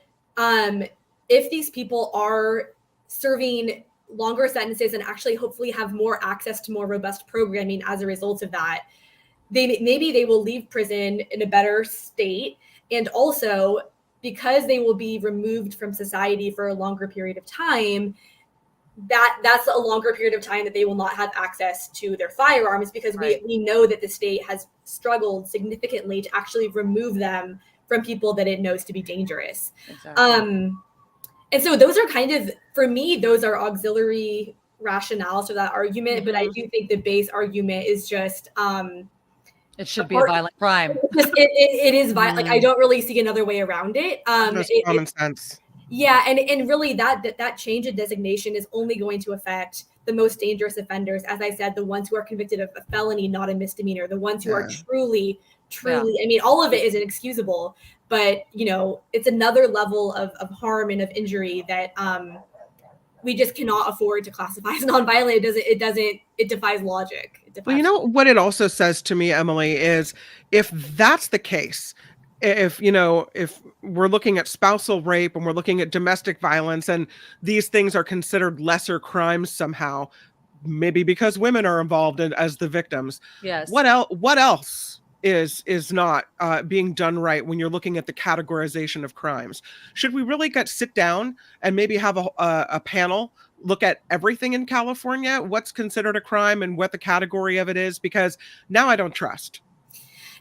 if these people are serving longer sentences and actually hopefully have more access to more robust programming as a result of that, maybe they will leave prison in a better state. And also, because they will be removed from society for a longer period of time, that's a longer period of time that they will not have access to their firearms, because we know that the state has struggled significantly to actually remove them from people that it knows to be dangerous. Exactly. And so those are kind of, for me, those are auxiliary rationales for that argument. But I do think the base argument is just it should be a violent crime. It is violent. Like, I don't really see another way around it. Common sense. Yeah, and really that change in designation is only going to affect the most dangerous offenders. As I said, the ones who are convicted of a felony, not a misdemeanor, the ones who are truly, I mean, all of it is inexcusable, but it's another level of harm and of injury that we just cannot afford to classify as nonviolent. It defies logic. Well, you know what it also says to me, Emily, is if that's the case, if we're looking at spousal rape and we're looking at domestic violence and these things are considered lesser crimes somehow, maybe because women are involved as the victims. Yes. What else is not being done right when you're looking at the categorization of crimes? Should we really sit down and maybe have a panel look at everything in California, what's considered a crime and what the category of it is? Because now I don't trust.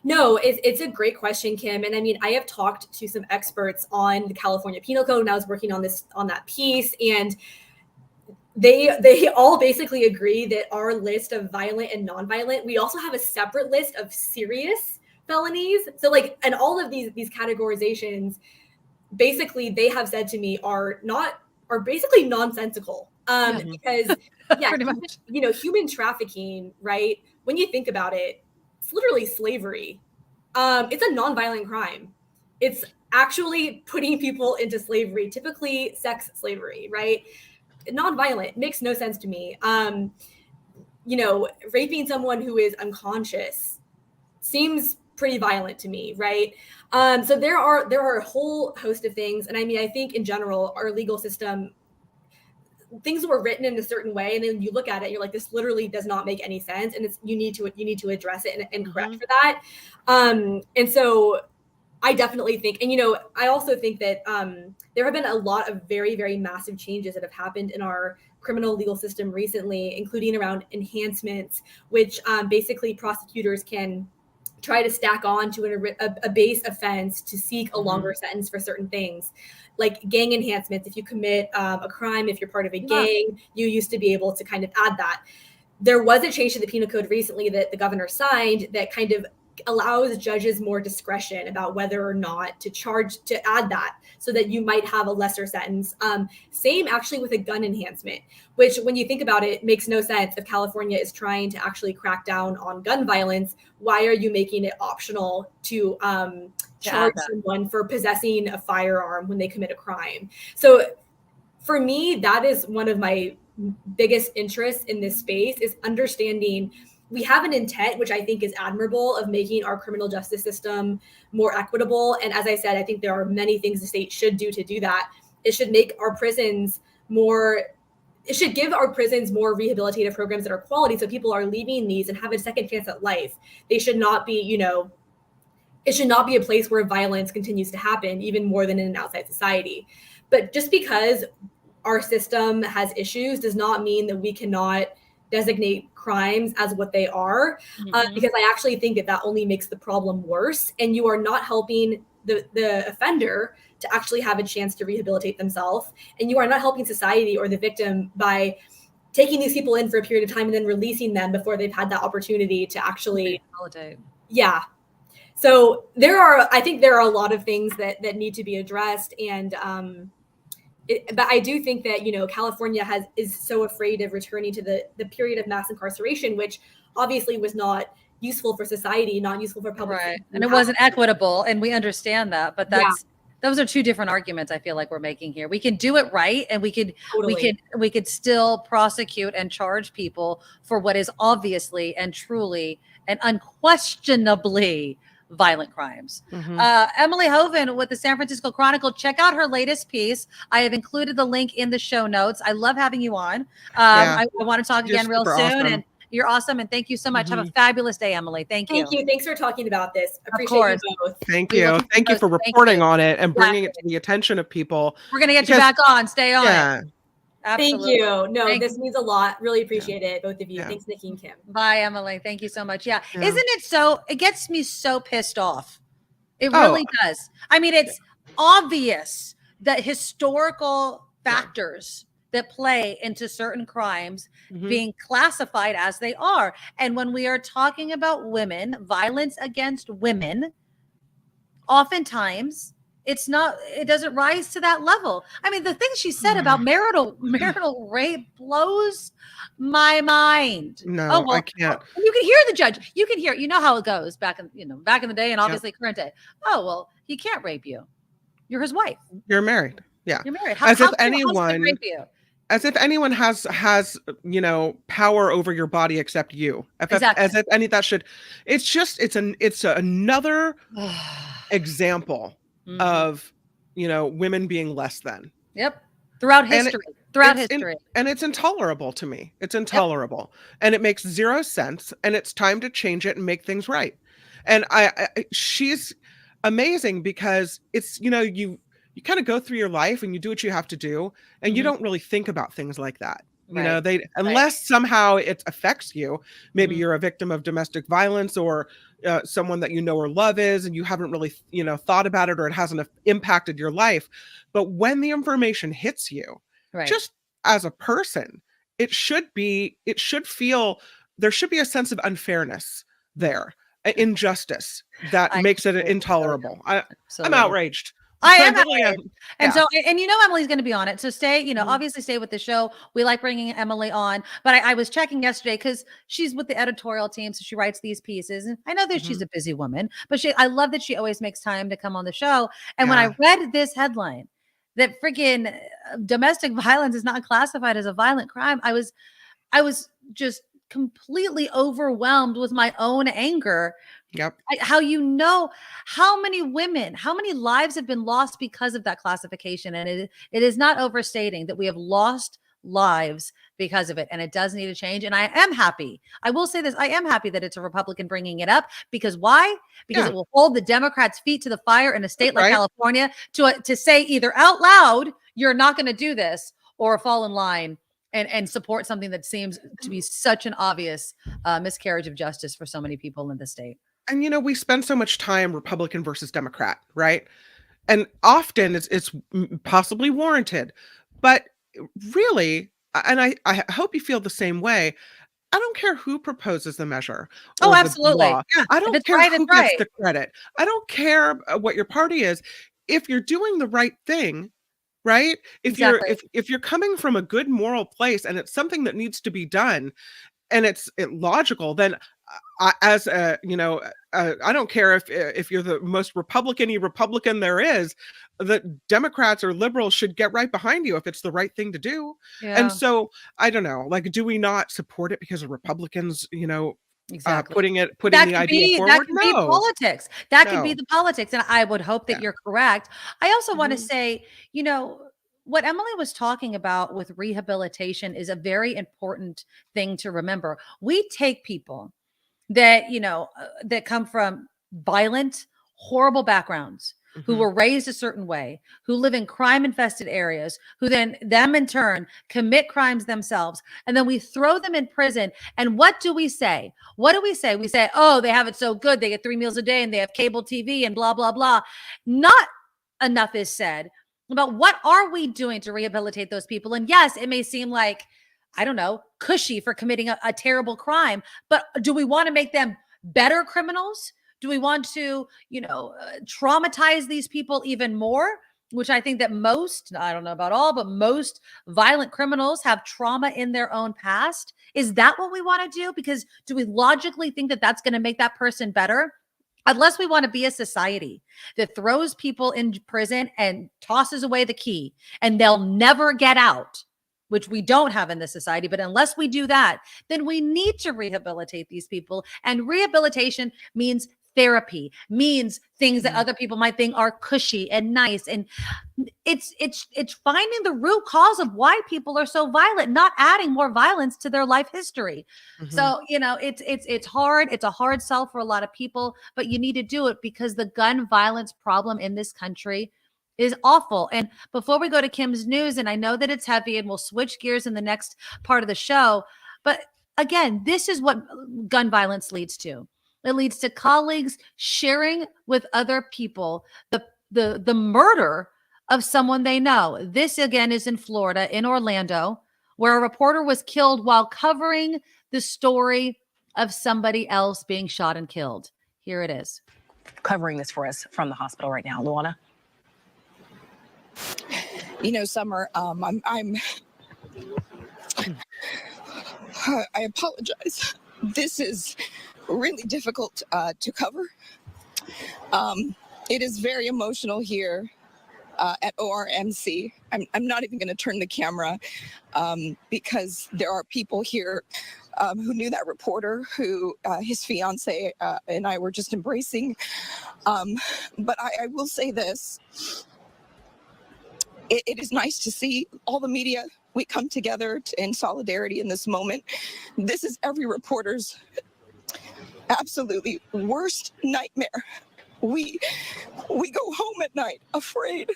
No, it's a great question, Kim. And I mean, I have talked to some experts on the California Penal Code when I was working on that piece, and they all basically agree that our list of violent and nonviolent, we also have a separate list of serious felonies. So and all of these categorizations, basically, they have said to me are basically nonsensical. Because human trafficking, right? When you think about it, it's literally slavery. It's a nonviolent crime. It's actually putting people into slavery, typically sex slavery, right? Nonviolent makes no sense to me. Raping someone who is unconscious seems pretty violent to me, right? So there are a whole host of things, and I mean, I think in general, our legal system, things were written in a certain way, and then you look at it, you're like, this literally does not make any sense, and you need to address it and correct for that. And so I definitely think, and I also think that there have been a lot of very, very massive changes that have happened in our criminal legal system recently, including around enhancements, which basically prosecutors can try to stack on to a base offense to seek a longer sentence for certain things, like gang enhancements. If you commit a crime, if you're part of a gang, you used to be able to kind of add that. There was a change to the penal code recently that the governor signed that kind of allows judges more discretion about whether or not to add that, so that you might have a lesser sentence. Same actually with a gun enhancement, which when you think about it, makes no sense. If California is trying to actually crack down on gun violence, why are you making it optional to charge someone for possessing a firearm when they commit a crime? So for me, that is one of my biggest interests in this space, is understanding we have an intent, which I think is admirable, of making our criminal justice system more equitable. And as I said, I think there are many things the state should do to do that. It should make our prisons it should give our prisons more rehabilitative programs that are quality, so people are leaving these and have a second chance at life. They should not be, it should not be a place where violence continues to happen, even more than in an outside society. But just because our system has issues does not mean that we cannot designate crimes as what they are, because I actually think that only makes the problem worse, and you are not helping the offender to actually have a chance to rehabilitate themselves, and you are not helping society or the victim by taking these people in for a period of time and then releasing them before they've had that opportunity to actually validate. Yeah. So I think there are a lot of things that need to be addressed, and but I do think that, California is so afraid of returning to the period of mass incarceration, which obviously was not useful for society, not useful for public. Right. And it wasn't equitable, and we understand that, but those are two different arguments I feel like we're making here. We can do it right, and we could still prosecute and charge people for what is obviously and truly and unquestionably violent crimes. Mhm. Emily Hoeven with the San Francisco Chronicle. Check out her latest piece. I have included the link in the show notes. I love having you on. Yeah. I want to talk You're again real super soon. awesome. And you're awesome. And thank you so much. Have a fabulous day, Emily. Thank you. Thank you. Thanks for talking about this. Of Appreciate course. you both. Thank We will you. keep you Thank you for posted. Thank reporting you. on it and bringing it Exactly. to the attention of people. We're going to get you Because- back on. Stay on Yeah. it. Thank Absolutely. you. No, Thank this means a lot. Really appreciate it, both of you. Yeah. Thanks, Nikki and Kim. Bye, Emily. Thank you so much. Yeah. Yeah. Isn't it so? It gets me so pissed off. It Oh. really does. I mean, it's obvious that historical factors that play into certain crimes being classified as they are. And when we are talking about women, violence against women, oftentimes it doesn't rise to that level. I mean, the thing she said about marital rape blows my mind. No, I can't. And you can hear the judge. You can hear, you know how it goes back in the day and obviously current day. Oh, well, he can't rape you. You're his wife. You're married. Yeah. You're married. As if can he anyone rape you? As if anyone has power over your body except you. Exactly. As if any that should. It's another example of women being less than. Yep. Throughout history. And it's intolerable to me. It's intolerable. And it makes zero sense. And it's time to change it and make things right. And she's amazing because it's, you kind of go through your life and you do what you have to do. And you don't really think about things like that. Unless somehow it affects you, maybe you're a victim of domestic violence or someone that you know or love is, and you haven't really, thought about it or it hasn't impacted your life. But when the information hits you, just as a person, there should be a sense of unfairness there, injustice that makes it intolerable. I'm outraged. I am really outraged. And so, and Emily's going to be on it. So stay, obviously stay with the show. We like bringing Emily on, but I was checking yesterday because she's with the editorial team. So she writes these pieces and I know that she's a busy woman, but I love that she always makes time to come on the show. And when I read this headline that freaking domestic violence is not classified as a violent crime, I was just completely overwhelmed with my own anger. Yep. How many women, how many lives have been lost because of that classification. And it is not overstating that we have lost lives because of it. And it does need to change. And I am happy. I will say this. I am happy that it's a Republican bringing it up because why? Because it will hold the Democrats' feet to the fire in a state like California to say either out loud, you're not going to do this, or fall in line and support something that seems to be such an obvious miscarriage of justice for so many people in the state. And we spend so much time Republican versus Democrat, right? And often it's possibly warranted, but really, and I hope you feel the same way, I don't care who proposes the measure. Oh, or the absolutely. law. Yeah. I don't care who gets the credit. I don't care what your party is. If you're doing the right thing, right? If you're coming from a good moral place and it's something that needs to be done and it's logical, then I don't care if you're the most Republican-y Republican there is, the Democrats or liberals should get right behind you if it's the right thing to do. Yeah. And so I don't know, do we not support it because of Republicans, Exactly. putting the idea forward? That could be politics. That could be No. the politics. And I would hope that you're correct. I also want to say, what Emily was talking about with rehabilitation is a very important thing to remember. We take people that, that come from violent, horrible backgrounds, who were raised a certain way, who live in crime-infested areas, who then in turn commit crimes themselves, and then we throw them in prison. And what do we say? What do we say? We say, oh, they have it so good. They get 3 meals a day and they have cable TV and blah, blah, blah. Not enough is said about what are we doing to rehabilitate those people. And yes, it may seem like, I don't know, cushy for committing a terrible crime, but do we want to make them better criminals? Do we want to, traumatize these people even more? Which I think that most, I don't know about all, but most violent criminals have trauma in their own past. Is that what we want to do? Because do we logically think that that's going to make that person better? Unless we want to be a society that throws people in prison and tosses away the key and they'll never get out, which we don't have in this society. But unless we do that, then we need to rehabilitate these people. And rehabilitation means therapy, means things that other people might think are cushy and nice. And it's finding the root cause of why people are so violent, not adding more violence to their life history. So, it's hard. It's a hard sell for a lot of people, but you need to do it because the gun violence problem in this country is awful. And before we go to Kim's news, and I know that it's heavy and we'll switch gears in the next part of the show, but again, this is what gun violence leads to. It leads to colleagues sharing with other people the murder of someone they know. This again is in Florida, in Orlando, where a reporter was killed while covering the story of somebody else being shot and killed. Here it is. Covering this for us from the hospital right now, Luana. Summer, I apologize. This is really difficult to cover. It is very emotional here at ORMC. I'm not even going to turn the camera because there are people here who knew that reporter who his fiance and I were just embracing. But I will say this. It is nice to see all the media. We come together in solidarity in this moment. This is every reporter's absolutely worst nightmare. We go home at night afraid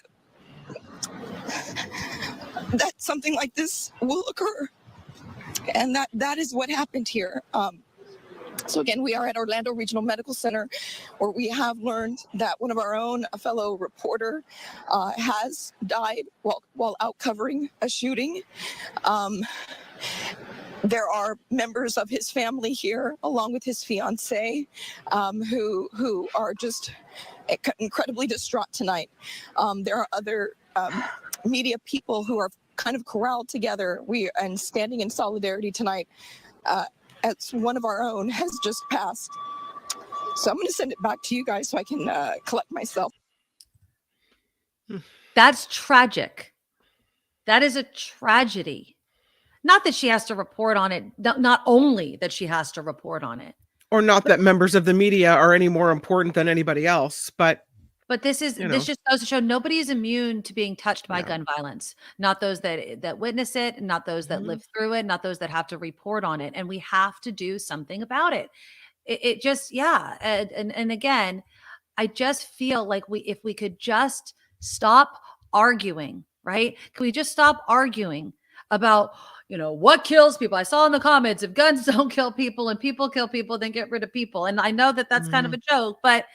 that something like this will occur. And that is what happened here. So again, we are at Orlando Regional Medical Center, where we have learned that one of our own, a fellow reporter, has died while out covering a shooting. There are members of his family here, along with his fiance, who are just incredibly distraught tonight. There are other media people who are kind of corralled together. And standing in solidarity tonight. As one of our own has just passed. So I'm going to send it back to you guys so I can collect myself. That's tragic. That is a tragedy. Not that she has to report on it. Not only that she has to report on it. Or not that members of the media are any more important than anybody else, but this just goes to show nobody is immune to being touched by gun violence. Not those that witness it, not those that live through it, not those that have to report on it. And we have to do something about it. It just, And again, I just feel like if we could just stop arguing, right? Can we just stop arguing about, what kills people? I saw in the comments, if guns don't kill people and people kill people, then get rid of people. And I know that that's kind of a joke, but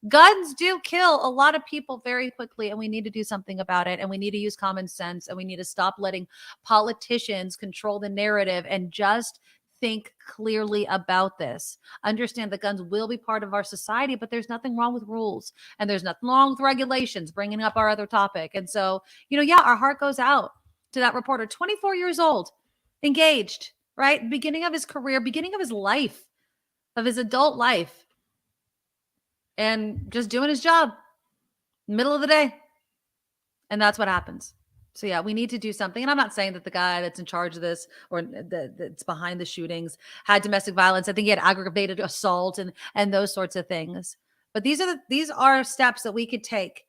guns do kill a lot of people very quickly, and we need to do something about it. And we need to use common sense, and we need to stop letting politicians control the narrative and just think clearly about this. Understand that guns will be part of our society, but there's nothing wrong with rules, and there's nothing wrong with regulations, bringing up our other topic. And so, our heart goes out to that reporter, 24 years old, engaged, right? Beginning of his career, beginning of his life, of his adult life. And just doing his job, middle of the day. And that's what happens. So we need to do something. And I'm not saying that the guy that's in charge of this or that's behind the shootings had domestic violence. I think he had aggravated assault and those sorts of things. But these are steps that we could take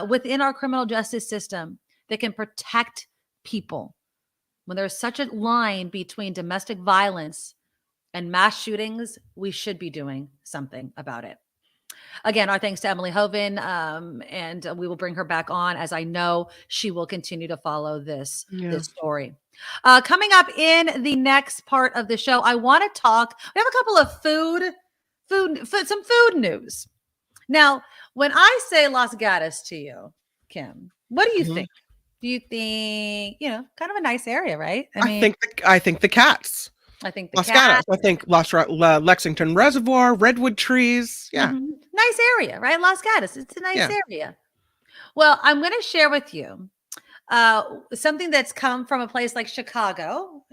within our criminal justice system that can protect people. When there's such a line between domestic violence and mass shootings, we should be doing something about it. Again, our thanks to Emily Hoeven, and we will bring her back on, as I know she will continue to follow this story. Coming up in the next part of the show, I want to talk. We have a couple of some food news. Now, when I say Las Gatas to you, Kim, what do you think? Do you think kind of a nice area, right? I think the cats. I think the Las Gatas. I think Lexington Reservoir, redwood trees. Yeah. Mm-hmm. Nice area, right? Las Gatas. It's a nice area. Well, I'm going to share with you something that's come from a place like Chicago,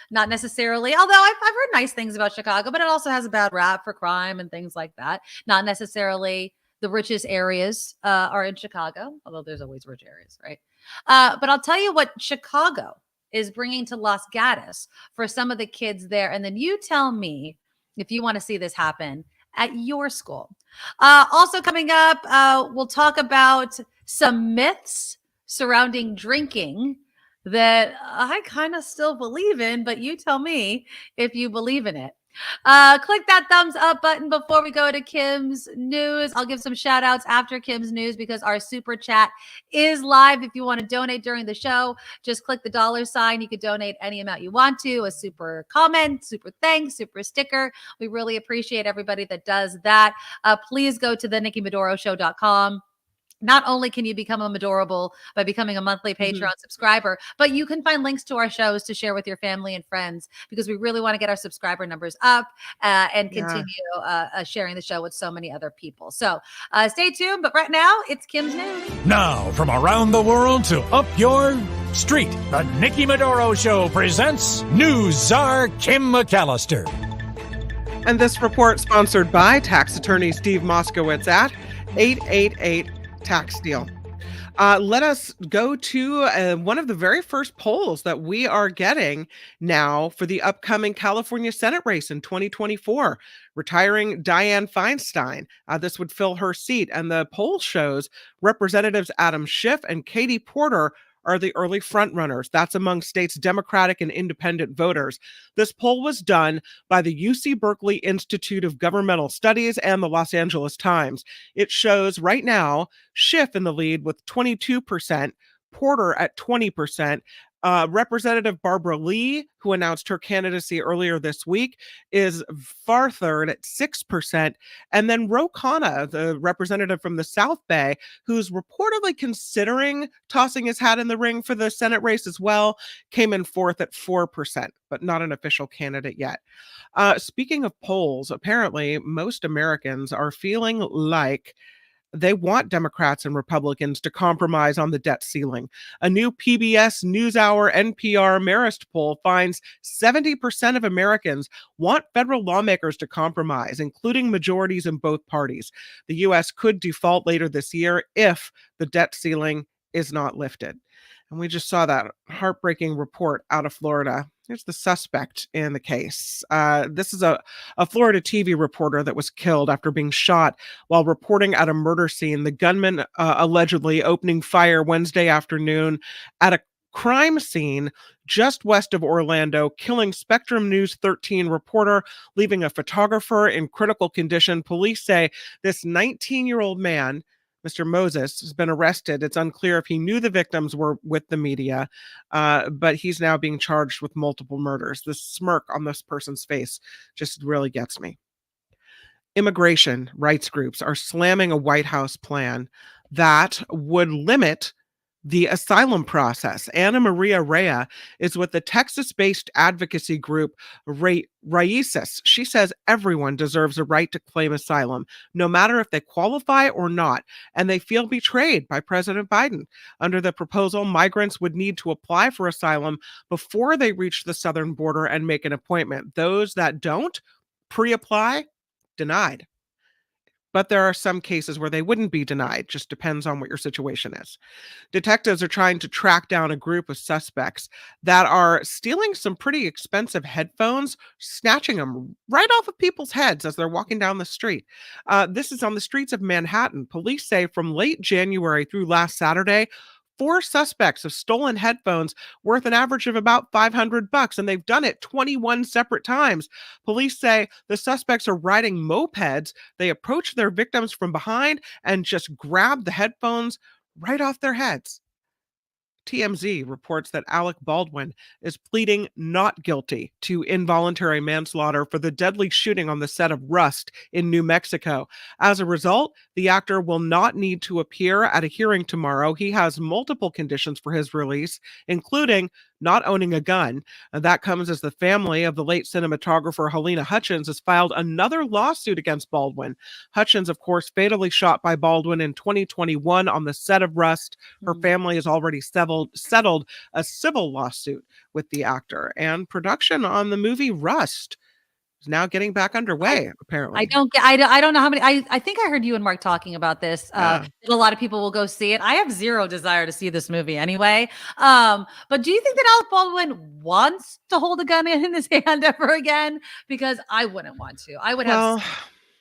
not necessarily, although I've heard nice things about Chicago, but it also has a bad rap for crime and things like that. Not necessarily the richest areas are in Chicago, although there's always rich areas, right? But I'll tell you what Chicago is bringing to Las Gatas for some of the kids there. And then you tell me if you want to see this happen at your school. Also coming up, we'll talk about some myths surrounding drinking that I kind of still believe in, but you tell me if you believe in it. Click that thumbs up button before we go to Kim's news. I'll give some shout outs after Kim's news because our super chat is live. If you want to donate during the show, just click the $sign. You could donate any amount you want to, a super comment, super thanks, super sticker. We really appreciate everybody that does that. Please go to the NikkiMedoroShow.com. Not only can you become a Medorable by becoming a monthly Patreon subscriber, but you can find links to our shows to share with your family and friends because we really want to get our subscriber numbers up and continue sharing the show with so many other people. So stay tuned. But right now, it's Kim's news. Now, from around the world to up your street, the Nikki Medoro Show presents News Czar Kim McAllister. And this report sponsored by tax attorney Steve Moskowitz at 888 Tax Deal. Let us go to one of the very first polls that we are getting now for the upcoming California Senate race in 2024. Retiring Dianne Feinstein. This would fill her seat. And the poll shows Representatives Adam Schiff and Katie Porter are the early frontrunners. That's among states' Democratic and independent voters. This poll was done by the UC Berkeley Institute of Governmental Studies and the Los Angeles Times. It shows right now Schiff in the lead with 22%, Porter at 20%. Representative Barbara Lee, who announced her candidacy earlier this week, is far third at 6%. And then Ro Khanna, the representative from the South Bay, who's reportedly considering tossing his hat in the ring for the Senate race as well, came in fourth at 4%, but not an official candidate yet. Speaking of polls, apparently most Americans are feeling like they want Democrats and Republicans to compromise on the debt ceiling. A new PBS NewsHour NPR Marist poll finds 70% of Americans want federal lawmakers to compromise, including majorities in both parties. The U.S. could default later this year if the debt ceiling is not lifted. And we just saw that heartbreaking report out of Florida. Here's the suspect in the case. This is a Florida TV reporter that was killed after being shot while reporting at a murder scene. The gunman allegedly opening fire Wednesday afternoon at a crime scene just west of Orlando, killing Spectrum News 13 reporter, leaving a photographer in critical condition. Police say this 19-year-old man, Mr. Moses, has been arrested. It's unclear if he knew the victims were with the media, but he's now being charged with multiple murders. The smirk on this person's face just really gets me. Immigration rights groups are slamming a White House plan that would limit the asylum process. Ana Maria Rea is with the Texas-based advocacy group Raices. She says everyone deserves a right to claim asylum, no matter if they qualify or not, and they feel betrayed by President Biden. Under the proposal, migrants would need to apply for asylum before they reach the southern border and make an appointment. Those that don't pre-apply, denied. But there are some cases where they wouldn't be denied. Just depends on what your situation is. Detectives are trying to track down a group of suspects that are stealing some pretty expensive headphones, snatching them right off of people's heads as they're walking down the street. This is on the streets of Manhattan. Police say from late January through last Saturday, 4 suspects have stolen headphones worth an average of about $500, and they've done it 21 separate times. Police say the suspects are riding mopeds. They approach their victims from behind and just grab the headphones right off their heads. TMZ reports that Alec Baldwin is pleading not guilty to involuntary manslaughter for the deadly shooting on the set of Rust in New Mexico. As a result, the actor will not need to appear at a hearing tomorrow. He has multiple conditions for his release, including not owning a gun. And that comes as the family of the late cinematographer Helena Hutchins has filed another lawsuit against Baldwin. Hutchins, of course, fatally shot by Baldwin in 2021 on the set of Rust. Her family has already settled a civil lawsuit with the actor. And production on the movie Rust is now getting back underway, apparently. I don't know how many. I think I heard you and Mark talking about this. A lot of people will go see it. I have zero desire to see this movie anyway. But do you think that Alec Baldwin wants to hold a gun in his hand ever again? Because I wouldn't want to. I would have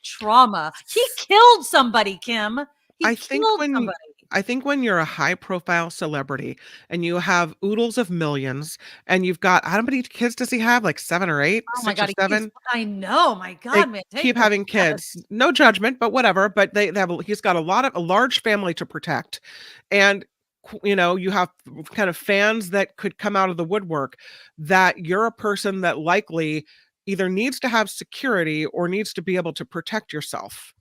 trauma. He killed somebody, Kim. He I think killed when somebody. I think when you're a high profile celebrity and you have oodles of millions and you've got how many kids does he have? Like 7 or 8, Oh my 6 or God, 7? I know. My They God, man. keep having kids. No judgment, but whatever. But he's got a large family to protect. And you have kind of fans that could come out of the woodwork that you're a person that likely either needs to have security or needs to be able to protect yourself.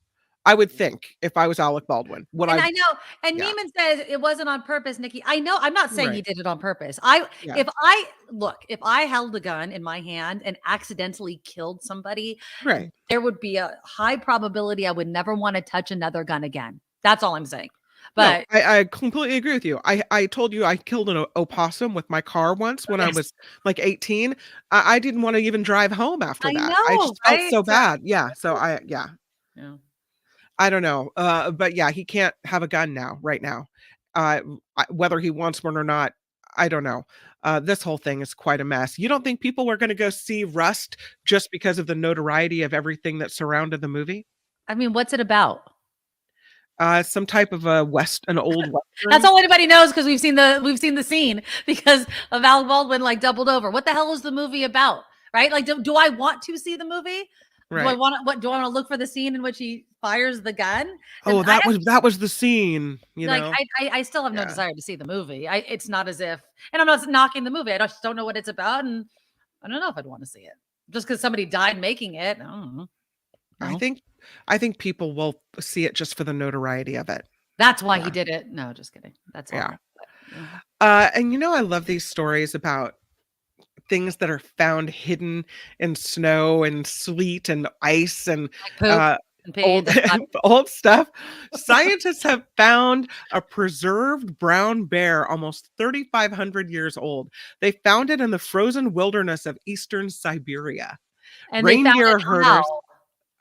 I would think if I was Alec Baldwin. I know. And Neiman says it wasn't on purpose, Nikki. I know. I'm not saying he Right. did it on purpose. Yeah. If I held a gun in my hand and accidentally killed somebody, Right. there would be a high probability I would never want to touch another gun again. That's all I'm saying. But no, I completely agree with you. I told you I killed an opossum with my car once when I was like 18. I didn't want to even drive home after I that. know, I just felt right? so bad. Yeah. So Yeah. I don't know. But yeah, he can't have a gun now, right now. Whether he wants one or not, I don't know. This whole thing is quite a mess. You don't think people are going to go see Rust just because of the notoriety of everything that surrounded the movie? I mean, what's it about? Some type of an old Western. That's all anybody knows because we've seen the scene because of Alec Baldwin like doubled over. What the hell is the movie about? Right? Like, do I want to see the movie? Right. Do I want to look for the scene in which he fires the gun? Oh, that was the scene. I still have no desire to see the movie. It's not as if, and I'm not knocking the movie. I just don't know what it's about, and I don't know if I'd want to see it just because somebody died making it. I don't know. I think people will see it just for the notoriety of it. That's why he did it. No, just kidding. That's all. Yeah. And I love these stories about things that are found hidden in snow and sleet and ice and old stuff. Scientists have found a preserved brown bear almost 3,500 years old. They found it in the frozen wilderness of eastern Siberia. And reindeer herders.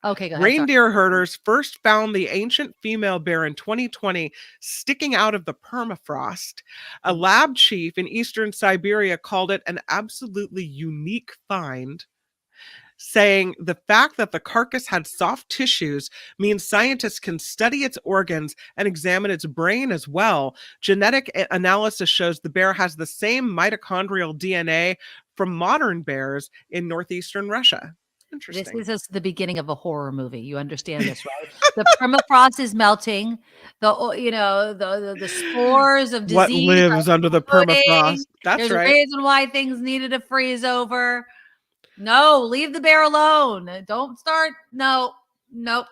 Okay, go ahead. Reindeer herders first found the ancient female bear in 2020 sticking out of the permafrost. A lab chief in eastern Siberia called it an absolutely unique find, saying the fact that the carcass had soft tissues means scientists can study its organs and examine its brain as well. Genetic analysis shows the bear has the same mitochondrial DNA from modern bears in northeastern Russia. Interesting. This is the beginning of a horror movie. You understand this, right? The permafrost is melting. The spores of disease. What lives under the permafrost? That's There's right. a reason why things needed to freeze over. No, leave the bear alone. Don't start. Nope.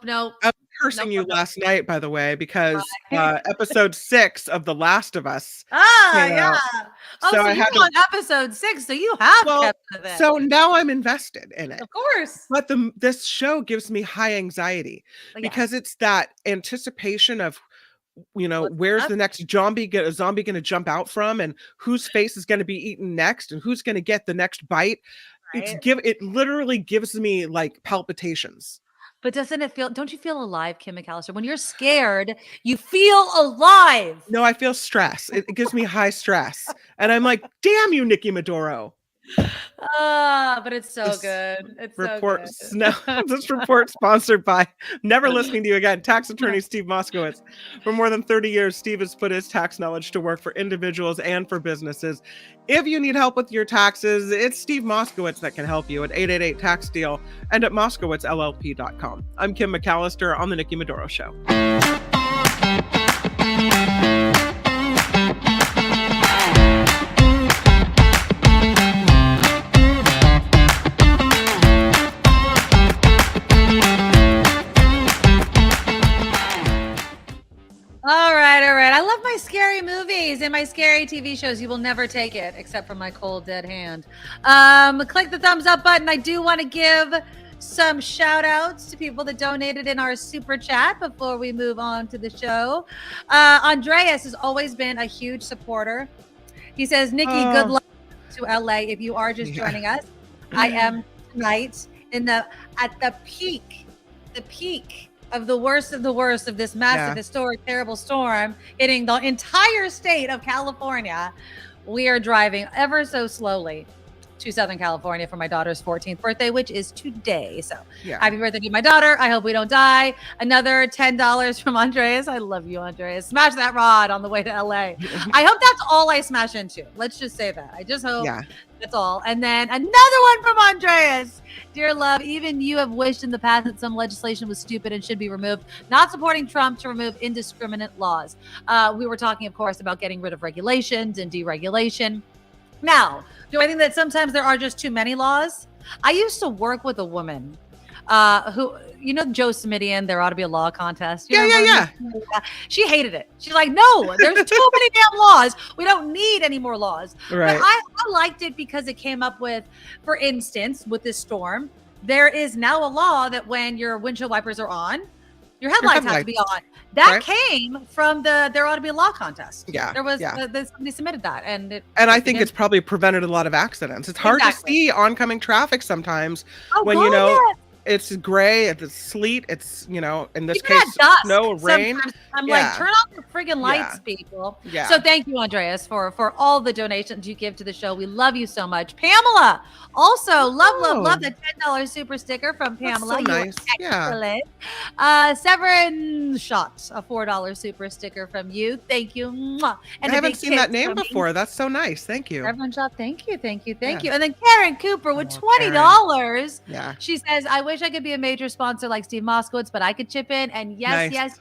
I'm cursing you last night, by the way, because episode 6 of The Last of Us. Yeah. Oh, so I you're had on episode 6, so you have kept it. So now I'm invested in it. Of course. But this show gives me high anxiety because it's that anticipation of where's the next zombie going to jump out from, and whose face is going to be eaten next, and who's going to get the next bite. Right. It literally gives me like palpitations. But don't you feel alive, Kim McAllister? When you're scared, you feel alive. No, I feel stress. It gives me high stress. And I'm like, damn you, Nikki Medoro. But it's so good. It's report, so good. This report sponsored by Never Listening to You Again, tax attorney Steve Moskowitz. For more than 30 years, Steve has put his tax knowledge to work for individuals and for businesses. If you need help with your taxes, it's Steve Moskowitz that can help you at 888-TAX-DEAL and at moskowitzllp.com. I'm Kim McAllister on The Nikki Medoro Show. All right. I love my scary movies and my scary TV shows. You will never take it except for my cold, dead hand. Click the thumbs up button. I do want to give some shout outs to people that donated in our super chat before we move on to the show. Andreas has always been a huge supporter. He says, Nikki, good luck to LA. If you are just joining us, I am tonight at the peak of the worst of this massive, historic, terrible storm hitting the entire state of California. We are driving ever so slowly to Southern California for my daughter's 14th birthday, which is today. So Yeah. happy birthday to my daughter. I hope we don't die. Another $10 from Andreas. I love you, Andreas. Smash that rod on the way to LA. I hope that's all I smash into. Let's just say that. I just hope that's all. And then another one from Andreas. Dear love, even you have wished in the past that some legislation was stupid and should be removed. Not supporting Trump to remove indiscriminate laws. We were talking, of course, about getting rid of regulations and deregulation. Now, do I think that sometimes there are just too many laws? I used to work with a woman who, you know, Joe Smidian, there ought to be a law contest. Yeah. She hated it. She's like, no, there's too many damn laws. We don't need any more laws. Right. But I liked it because it came up with, for instance, with this storm, there is now a law that when your windshield wipers are on, your headlights have to be on. That came from the There Ought to Be a Law contest. Yeah. There was, somebody submitted that. And I think it's probably prevented a lot of accidents. It's hard to see oncoming traffic sometimes when, you know, it's gray, it's sleet, it's, you know, in this case, snow, rain. Sometimes I'm like, turn off your friggin' lights, people. Yeah. So thank you, Andreas, for all the donations you give to the show. We love you so much. Pamela, also love the $10 super sticker from Pamela. That's so nice. Excellent. Severin Shot, a $4 super sticker from you. Thank you. Mwah. And I haven't seen that name before. That's so nice. Thank you. Severin Shot, thank you. And then Karen Cooper with $20. Yeah. She says, I wish I could be a major sponsor like Steve Moskowitz, but I could chip in. And yes.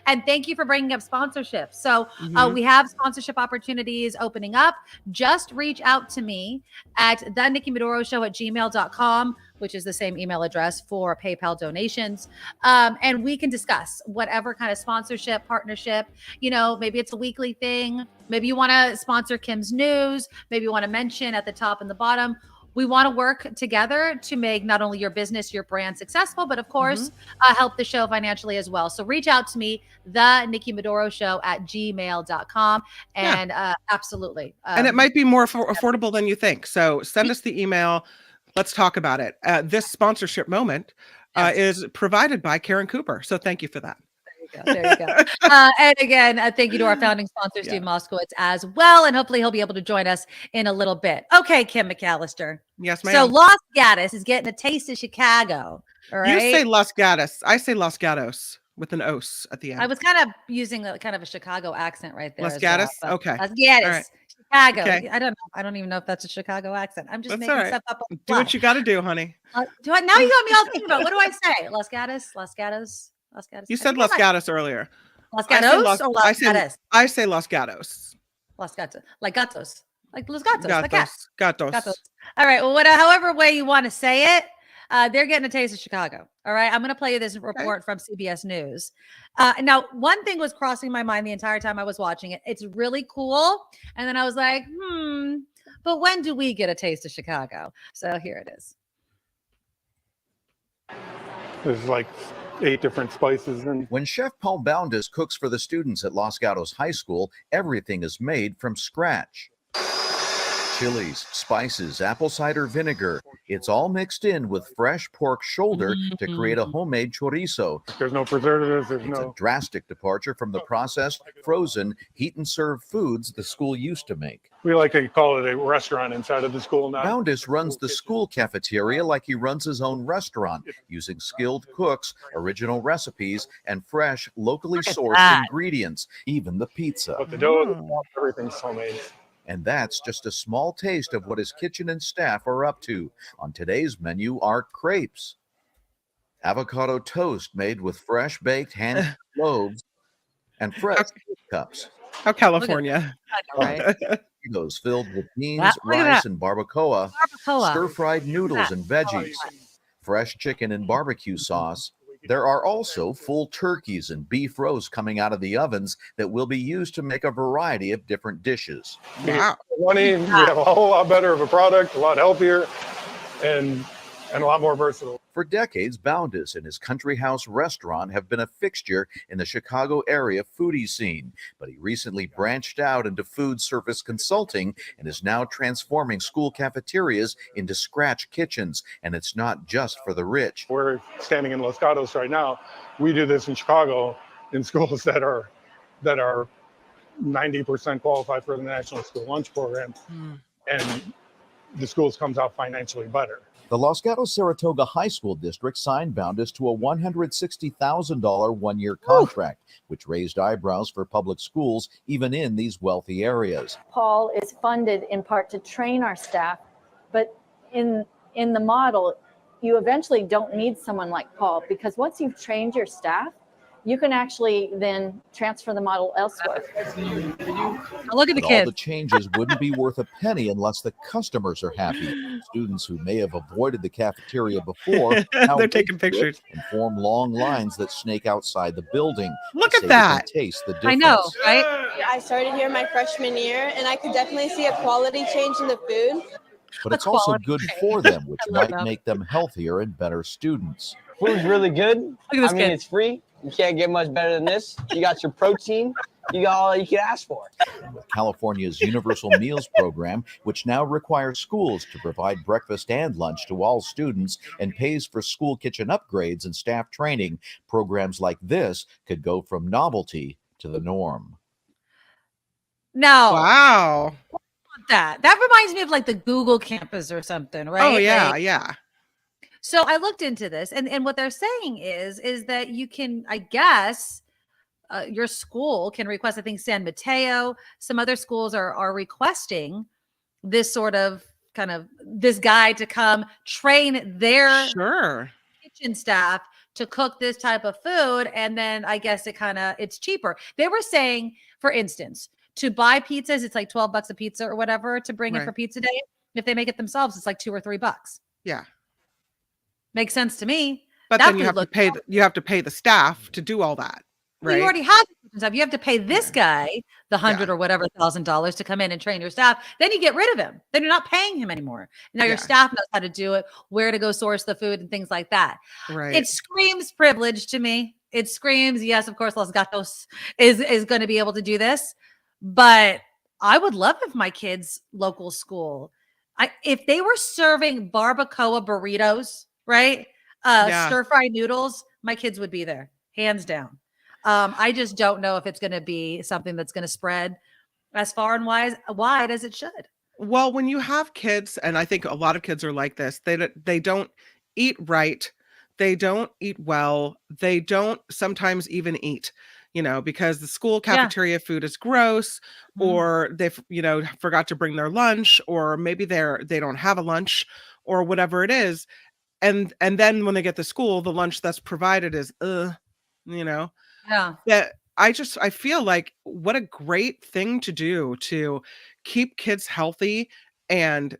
And thank you for bringing up sponsorship. So we have sponsorship opportunities opening up. Just reach out to me at thenikkimedoroshow@gmail.com, which is the same email address for PayPal donations. And we can discuss whatever kind of sponsorship, partnership, you know, maybe it's a weekly thing. Maybe you want to sponsor Kim's News. Maybe you want to mention at the top and the bottom. We want to work together to make not only your business, your brand successful, but of course, help the show financially as well. So reach out to me, the Nikki Medoro Show @gmail.com. And absolutely. And it might be more affordable than you think. So send us the email. Let's talk about it. This sponsorship moment is provided by Karen Cooper. So thank you for that. There you go. And again, thank you to our founding sponsor, Steve Moskowitz, as well. And hopefully he'll be able to join us in a little bit. Okay, Kim McAllister. Yes, ma'am. So Los Gatos is getting a taste of Chicago. All right. You say Los Gatos. I say Los Gatos with an os at the end. I was kind of using a kind of a Chicago accent right there. Los Gatos? Okay. Los Gatos. Right. Chicago. Okay. I don't know. I don't even know if that's a Chicago accent. I'm just That's making all right. stuff up. On the Do fly. what you got to do, honey. Now you got me all thinking about what do I say? Los Gatos. Los Gatos. Los Gatos. You said Los Gatos earlier. Los Gatos or Los Gatos? I say Los Gatos. Los Gatos. Like gatos. Like Los Gatos. Like cats. Gatos. All right. Well, however way you want to say it, they're getting a taste of Chicago. All right. I'm going to play you this report from CBS News. Now, one thing was crossing my mind the entire time I was watching it. It's really cool. And then I was like, but when do we get a taste of Chicago? So here it is. There's like 8 different spices. And when Chef Paul Boundas cooks for the students at Los Gatos High School, everything is made from scratch. Chilies, spices, apple cider vinegar. It's all mixed in with fresh pork shoulder to create a homemade chorizo. There's no preservatives. It's a drastic departure from the processed, frozen, heat and serve foods the school used to make. We like to call it a restaurant inside of the school now. Boundas runs the school cafeteria like he runs his own restaurant, using skilled cooks, original recipes, and fresh, locally sourced ingredients, even the pizza. But the dough, everything's homemade. And that's just a small taste of what his kitchen and staff are up to. On today's menu are crepes, avocado toast made with fresh baked hand loaves, and fresh cups. How California. Those filled with beans, rice, and barbacoa, stir-fried noodles and veggies, fresh chicken and barbecue sauce. There are also full turkeys and beef roast coming out of the ovens that will be used to make a variety of different dishes. Wow. We have a whole lot better of a product, a lot healthier, and a lot more versatile. For decades, Boundas and his Country House restaurant have been a fixture in the Chicago area foodie scene, but he recently branched out into food service consulting and is now transforming school cafeterias into scratch kitchens, and it's not just for the rich. We're standing in Los Gatos right now. We do this in Chicago in schools that are 90% qualified for the National School Lunch Program. And the schools comes out financially better. The Los Gatos Saratoga High School District signed Boundus to a $160,000 one-year contract, which raised eyebrows for public schools even in these wealthy areas. Paul is funded in part to train our staff, but in the model, you eventually don't need someone like Paul, because once you've trained your staff, you can actually then transfer the model elsewhere. Look at the But kids. all the changes wouldn't be worth a penny unless the customers are happy. Students who may have avoided the cafeteria before now They're taking pictures and form long lines that snake outside the building. Look to at say they can that. Taste the difference. I know, right? I started here my freshman year, and I could definitely see a quality change in the food. But it's also good for them, which might make them healthier and better students. Food's really good. at this I mean, kid. it's free. You can't get much better than this. You got your protein. You got all you can ask for. With California's Universal Meals Program, which now requires schools to provide breakfast and lunch to all students and pays for school kitchen upgrades and staff training, programs like this could go from novelty to the norm. No. Wow. That reminds me of like the Google campus or something, right? Oh yeah, Like, yeah. so I looked into this, and what they're saying is that you can, I guess, your school can request. I think San Mateo, some other schools are requesting this sort of kind of this guy to come train their kitchen staff to cook this type of food, and then I guess it's cheaper. They were saying, for instance, to buy pizzas, it's like $12 a pizza or whatever to bring in for pizza day. If they make it themselves, it's like $2 or $3. Yeah. Makes sense to me. But That then you food have to looks pay. awesome. You have to pay the staff to do all that, Well, right? you already have the kitchen staff. You have to pay this guy the $100 or whatever $1,000 to come in and train your staff. Then you get rid of him. Then you're not paying him anymore. Now your staff knows how to do it, where to go source the food and things like that. Right. It screams privilege to me. It screams, yes, of course, Los Gatos is going to be able to do this. But I would love if my kids' local school, if they were serving barbacoa burritos, right? Stir-fried noodles, my kids would be there, hands down. I just don't know if it's going to be something that's going to spread as far and wide as it should. Well, when you have kids, and I think a lot of kids are like this, they don't eat right. They don't eat well. They don't sometimes even eat, because the school cafeteria food is gross, or they, forgot to bring their lunch, or maybe they don't have a lunch or whatever it is. And then when they get to school, the lunch that's provided is, Yeah. that I feel like what a great thing to do to keep kids healthy and,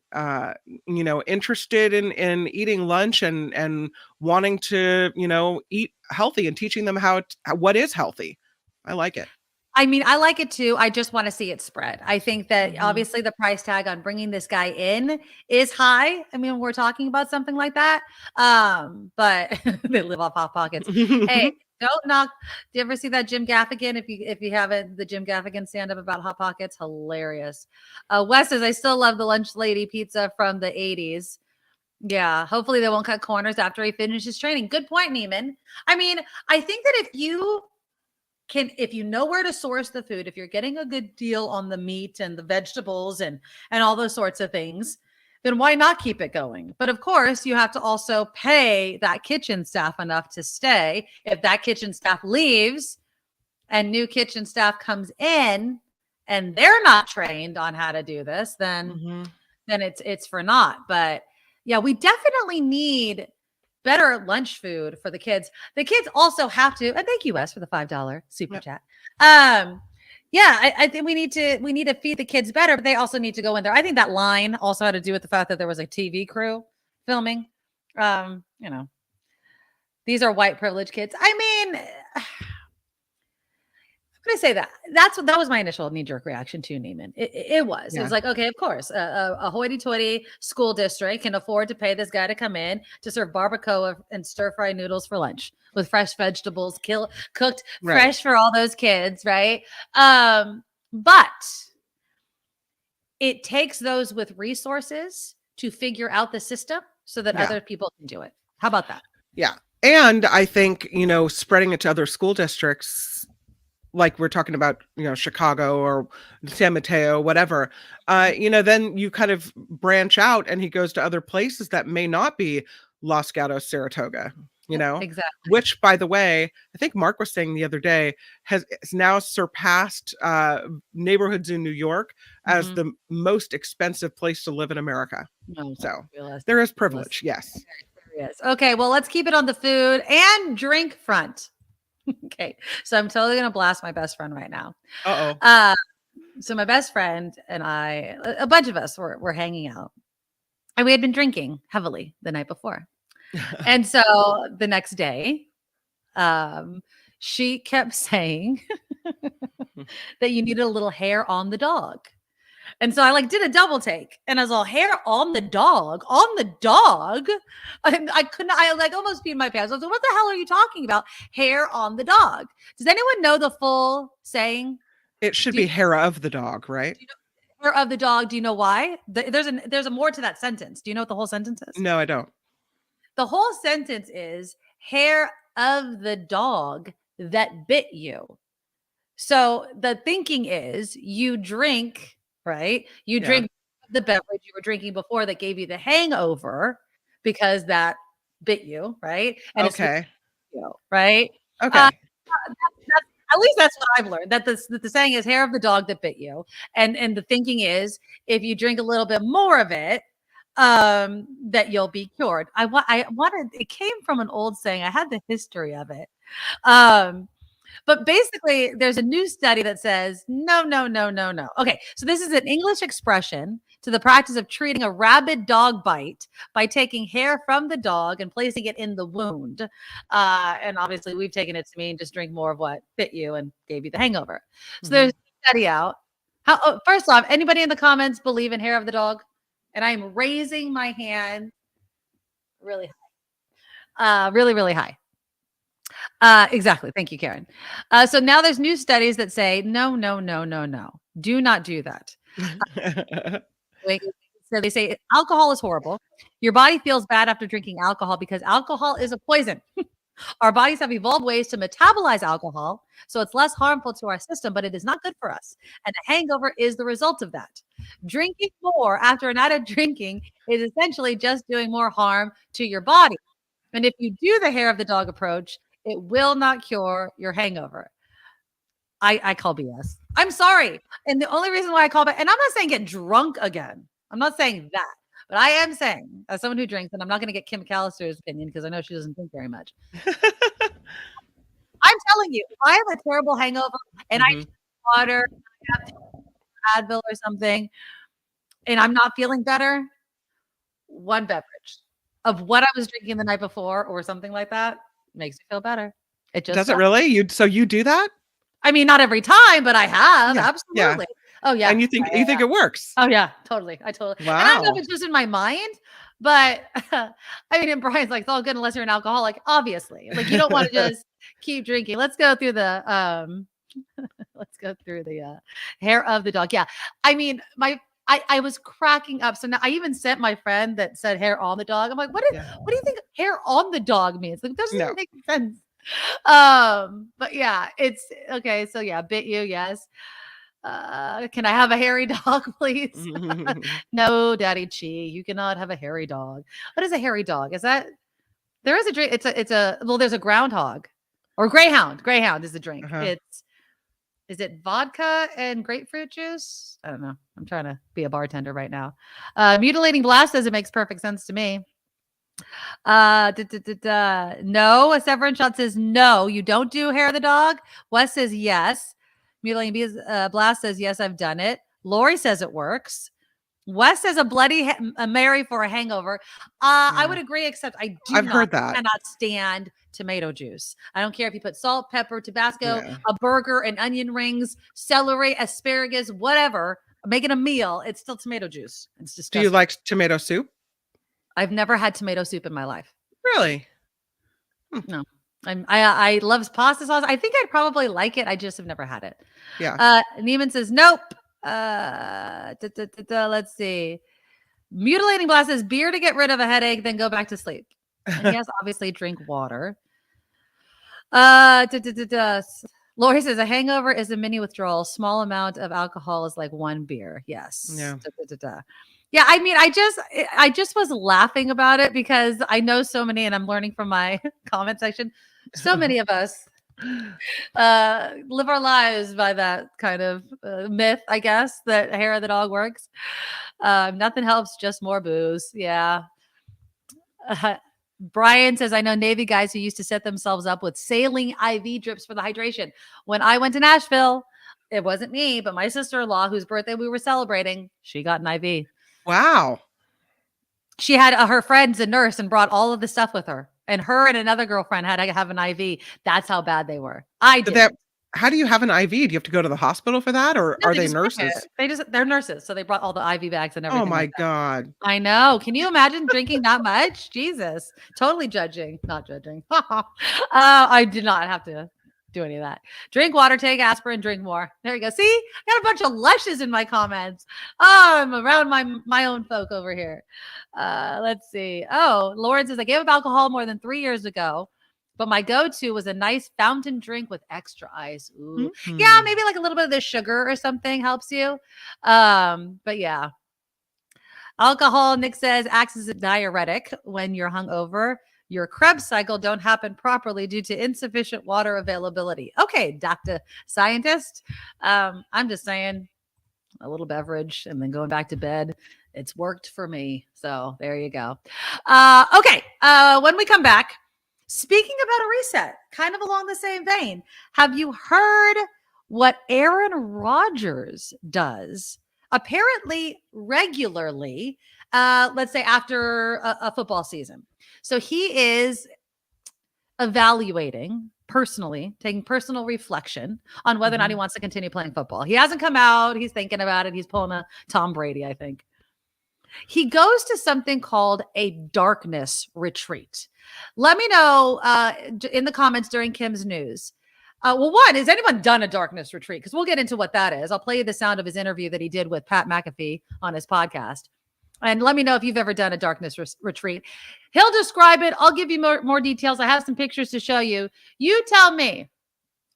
interested in eating lunch and wanting to, eat healthy and teaching them what is healthy. I like it. I mean, I like it too. I just want to see it spread. I think that obviously the price tag on bringing this guy in is high. I mean, we're talking about something like that. But they live off Hot Pockets. Hey, don't knock. Do you ever see that Jim Gaffigan? If you haven't, the Jim Gaffigan stand up about Hot Pockets, hilarious. Wes says, I still love the lunch lady pizza from the 80s. Yeah, hopefully they won't cut corners after he finishes training. Good point, Neiman. I mean, I think that if you know where to source the food, if you're getting a good deal on the meat and the vegetables and all those sorts of things, then why not keep it going? But of course, you have to also pay that kitchen staff enough to stay. If that kitchen staff leaves and new kitchen staff comes in and they're not trained on how to do this, then it's for naught. But yeah, we definitely need better lunch food for the kids. The kids also have to, and thank you, Wes, for the $5 super chat. I think we need to feed the kids better, but they also need to go in there. I think that line also had to do with the fact that there was a TV crew filming. These are white privileged kids. I mean, I'm going to say that was my initial knee-jerk reaction to Neiman. It was. Yeah. It was like, okay, of course, a hoity-toity school district can afford to pay this guy to come in to serve barbacoa and stir-fried noodles for lunch with fresh vegetables, cooked fresh for all those kids, right? But it takes those with resources to figure out the system so that other people can do it. How about that? Yeah. And I think, spreading it to other school districts like we're talking about, Chicago or San Mateo, whatever, then you kind of branch out and he goes to other places that may not be Los Gatos, Saratoga, Exactly. which, by the way, I think Mark was saying the other day has now surpassed neighborhoods in New York as the most expensive place to live in America. So there is privilege. Yes. Yes. Okay. Well, let's keep it on the food and drink front. Okay. So I'm totally going to blast my best friend right now. So my best friend and I, a bunch of us were hanging out and we had been drinking heavily the night before. And so the next day, she kept saying that you needed a little hair on the dog. And so I did a double take and I was all, hair on the dog. And I almost peed my pants. I was like, what the hell are you talking about? Hair on the dog. Does anyone know the full saying? It should be hair of the dog, right? Hair of the dog. Do you know why? There's a more to that sentence. Do you know what the whole sentence is? No, I don't. The whole sentence is hair of the dog that bit you. So the thinking is you drink, right? You drink the beverage you were drinking before that gave you the hangover because that bit you, right? And okay. Right? Okay. At least that's what I've learned, that the saying is hair of the dog that bit you. And the thinking is if you drink a little bit more of it, that you'll be cured. I wanted, it came from an old saying. I had the history of it. But basically there's a new study that says, no. Okay. So this is an English expression to the practice of treating a rabid dog bite by taking hair from the dog and placing it in the wound. And obviously we've taken it to mean just drink more of what bit you and gave you the hangover. So there's a study out. First off, anybody in the comments believe in hair of the dog? And I'm raising my hand really high, really high. Exactly. Thank you, Karen. So now there's new studies that say, no. Do not do that. So they say alcohol is horrible. Your body feels bad after drinking alcohol because alcohol is a poison. Our bodies have evolved ways to metabolize alcohol, so it's less harmful to our system, but it is not good for us. And a hangover is the result of that. Drinking more after a night of drinking is essentially just doing more harm to your body. And if you do the hair of the dog approach, it will not cure your hangover. I call BS. I'm sorry. And the only reason why I call it, and I'm not saying get drunk again. I'm not saying that. But I am saying, as someone who drinks, and I'm not going to get Kim McAllister's opinion because I know she doesn't drink very much. I'm telling you, if I have a terrible hangover and I drink water, I have Advil or something, and I'm not feeling better, one beverage of what I was drinking the night before or something like that makes me feel better. It just does it really? So you do that? I mean, not every time, but I have. Absolutely. Yeah. Oh yeah. And you think it works? Oh yeah, totally. I totally. Wow. And I don't know if it's just in my mind, but I mean, and Brian's like, it's all good unless you're an alcoholic. Obviously, like you don't want to just keep drinking. Let's go through the hair of the dog. Yeah. I mean, I was cracking up. So now I even sent my friend that said hair on the dog. I'm like, what do you think hair on the dog means? Like, it doesn't even make sense. But yeah, it's okay. So yeah, bit you. Yes. Can I have a hairy dog, please? No, Daddy Chi, you cannot have a hairy dog. What is a hairy dog? Is that there is a drink? There's a groundhog or greyhound. Greyhound is the drink. Is it vodka and grapefruit juice? I don't know. I'm trying to be a bartender right now. Mutilating Blast says it makes perfect sense to me. No, a Severin Shot says no, you don't do hair of the dog. Wes says yes. Mutilating Blast says yes, I've done it. Lori says it works. Wes says a Bloody Mary for a hangover. I would agree, except I've heard that. Cannot stand tomato juice. I don't care if you put salt, pepper, Tabasco, a burger, and onion rings, celery, asparagus, whatever. Making a meal, it's still tomato juice. It's disgusting. Do you like tomato soup? I've never had tomato soup in my life. Really? No. I love pasta sauce. I think I'd probably like it. I just have never had it. Yeah. Neiman says nope. Let's see. Mutilating Blast says beer to get rid of a headache, then go back to sleep. And yes, obviously drink water. Lori says a hangover is a mini withdrawal. Small amount of alcohol is like one beer. Yes. Yeah. Da, da, da, da. Yeah. I mean, I just was laughing about it because I know so many, and I'm learning from my comment section. So many of us live our lives by that kind of myth, I guess, that hair of the dog works. Nothing helps, just more booze. Yeah. Brian says, I know Navy guys who used to set themselves up with saline IV drips for the hydration. When I went to Nashville, it wasn't me, but my sister-in-law, whose birthday we were celebrating, she got an IV. Wow. She had her friend's a nurse and brought all of the stuff with her. And her and another girlfriend had to have an IV. That's how bad they were. I did. How do you have an IV? Do you have to go to the hospital for that, or No, are they they just bring nurses? it. They're nurses, so they brought all the IV bags and everything. Oh my like that. God. I know. Can you imagine drinking that much? Jesus. Totally judging. Not judging. I did not have to do any of that. Drink water, take aspirin, drink more. There you go. See, I got a bunch of lushes in my comments. Oh, I'm around my own folk over here. Let's see. Oh, Lauren says, I gave up alcohol more than 3 years ago, but my go-to was a nice fountain drink with extra ice. Ooh. Mm-hmm. Yeah, maybe like a little bit of the sugar or something helps you. But yeah. Alcohol, Nick says, acts as a diuretic when you're hungover. Your Krebs cycle don't happen properly due to insufficient water availability. Okay, Dr. Scientist. I'm just saying a little beverage and then going back to bed. It's worked for me. So there you go. Okay. When we come back, speaking about a reset, kind of along the same vein, have you heard what Aaron Rodgers does? Apparently regularly, let's say after a football season. So he is evaluating personally, taking personal reflection on whether or not he wants to continue playing football. He hasn't come out. He's thinking about it. He's pulling a Tom Brady, I think. He goes to something called a darkness retreat. Let me know in the comments during Kim's news. Well, one, has anyone done a darkness retreat? Because we'll get into what that is. I'll play you the sound of his interview that he did with Pat McAfee on his podcast. And let me know if you've ever done a darkness retreat. He'll describe it. I'll give you more details. I have some pictures to show you. You tell me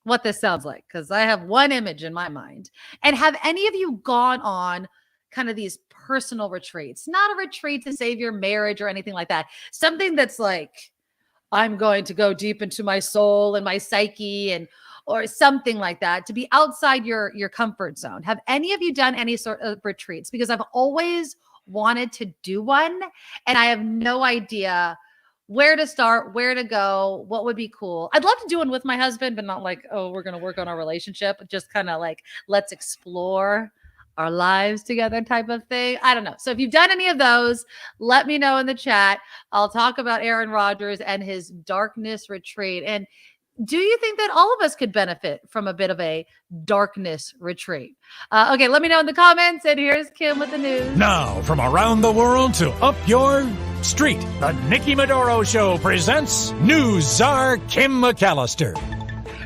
what this sounds like, because I have one image in my mind. And have any of you gone on kind of these personal retreats? Not a retreat to save your marriage or anything like that. Something that's like, I'm going to go deep into my soul and my psyche or something like that, to be outside your comfort zone. Have any of you done any sort of retreats? Because I've always wanted to do one and I have no idea where to start, where to go, what would be cool. I'd love to do one with my husband, but not like, oh, we're going to work on our relationship. Just kind of like, let's explore our lives together type of thing. I don't know. So if you've done any of those, let me know in the chat. I'll talk about Aaron Rodgers and his darkness retreat. And do you think that all of us could benefit from a bit of a darkness retreat? Okay, let me know in the comments. And here's Kim with the news. Now, from around the world to up your street, the Nikki Medoro Show presents News Czar Kim McAllister.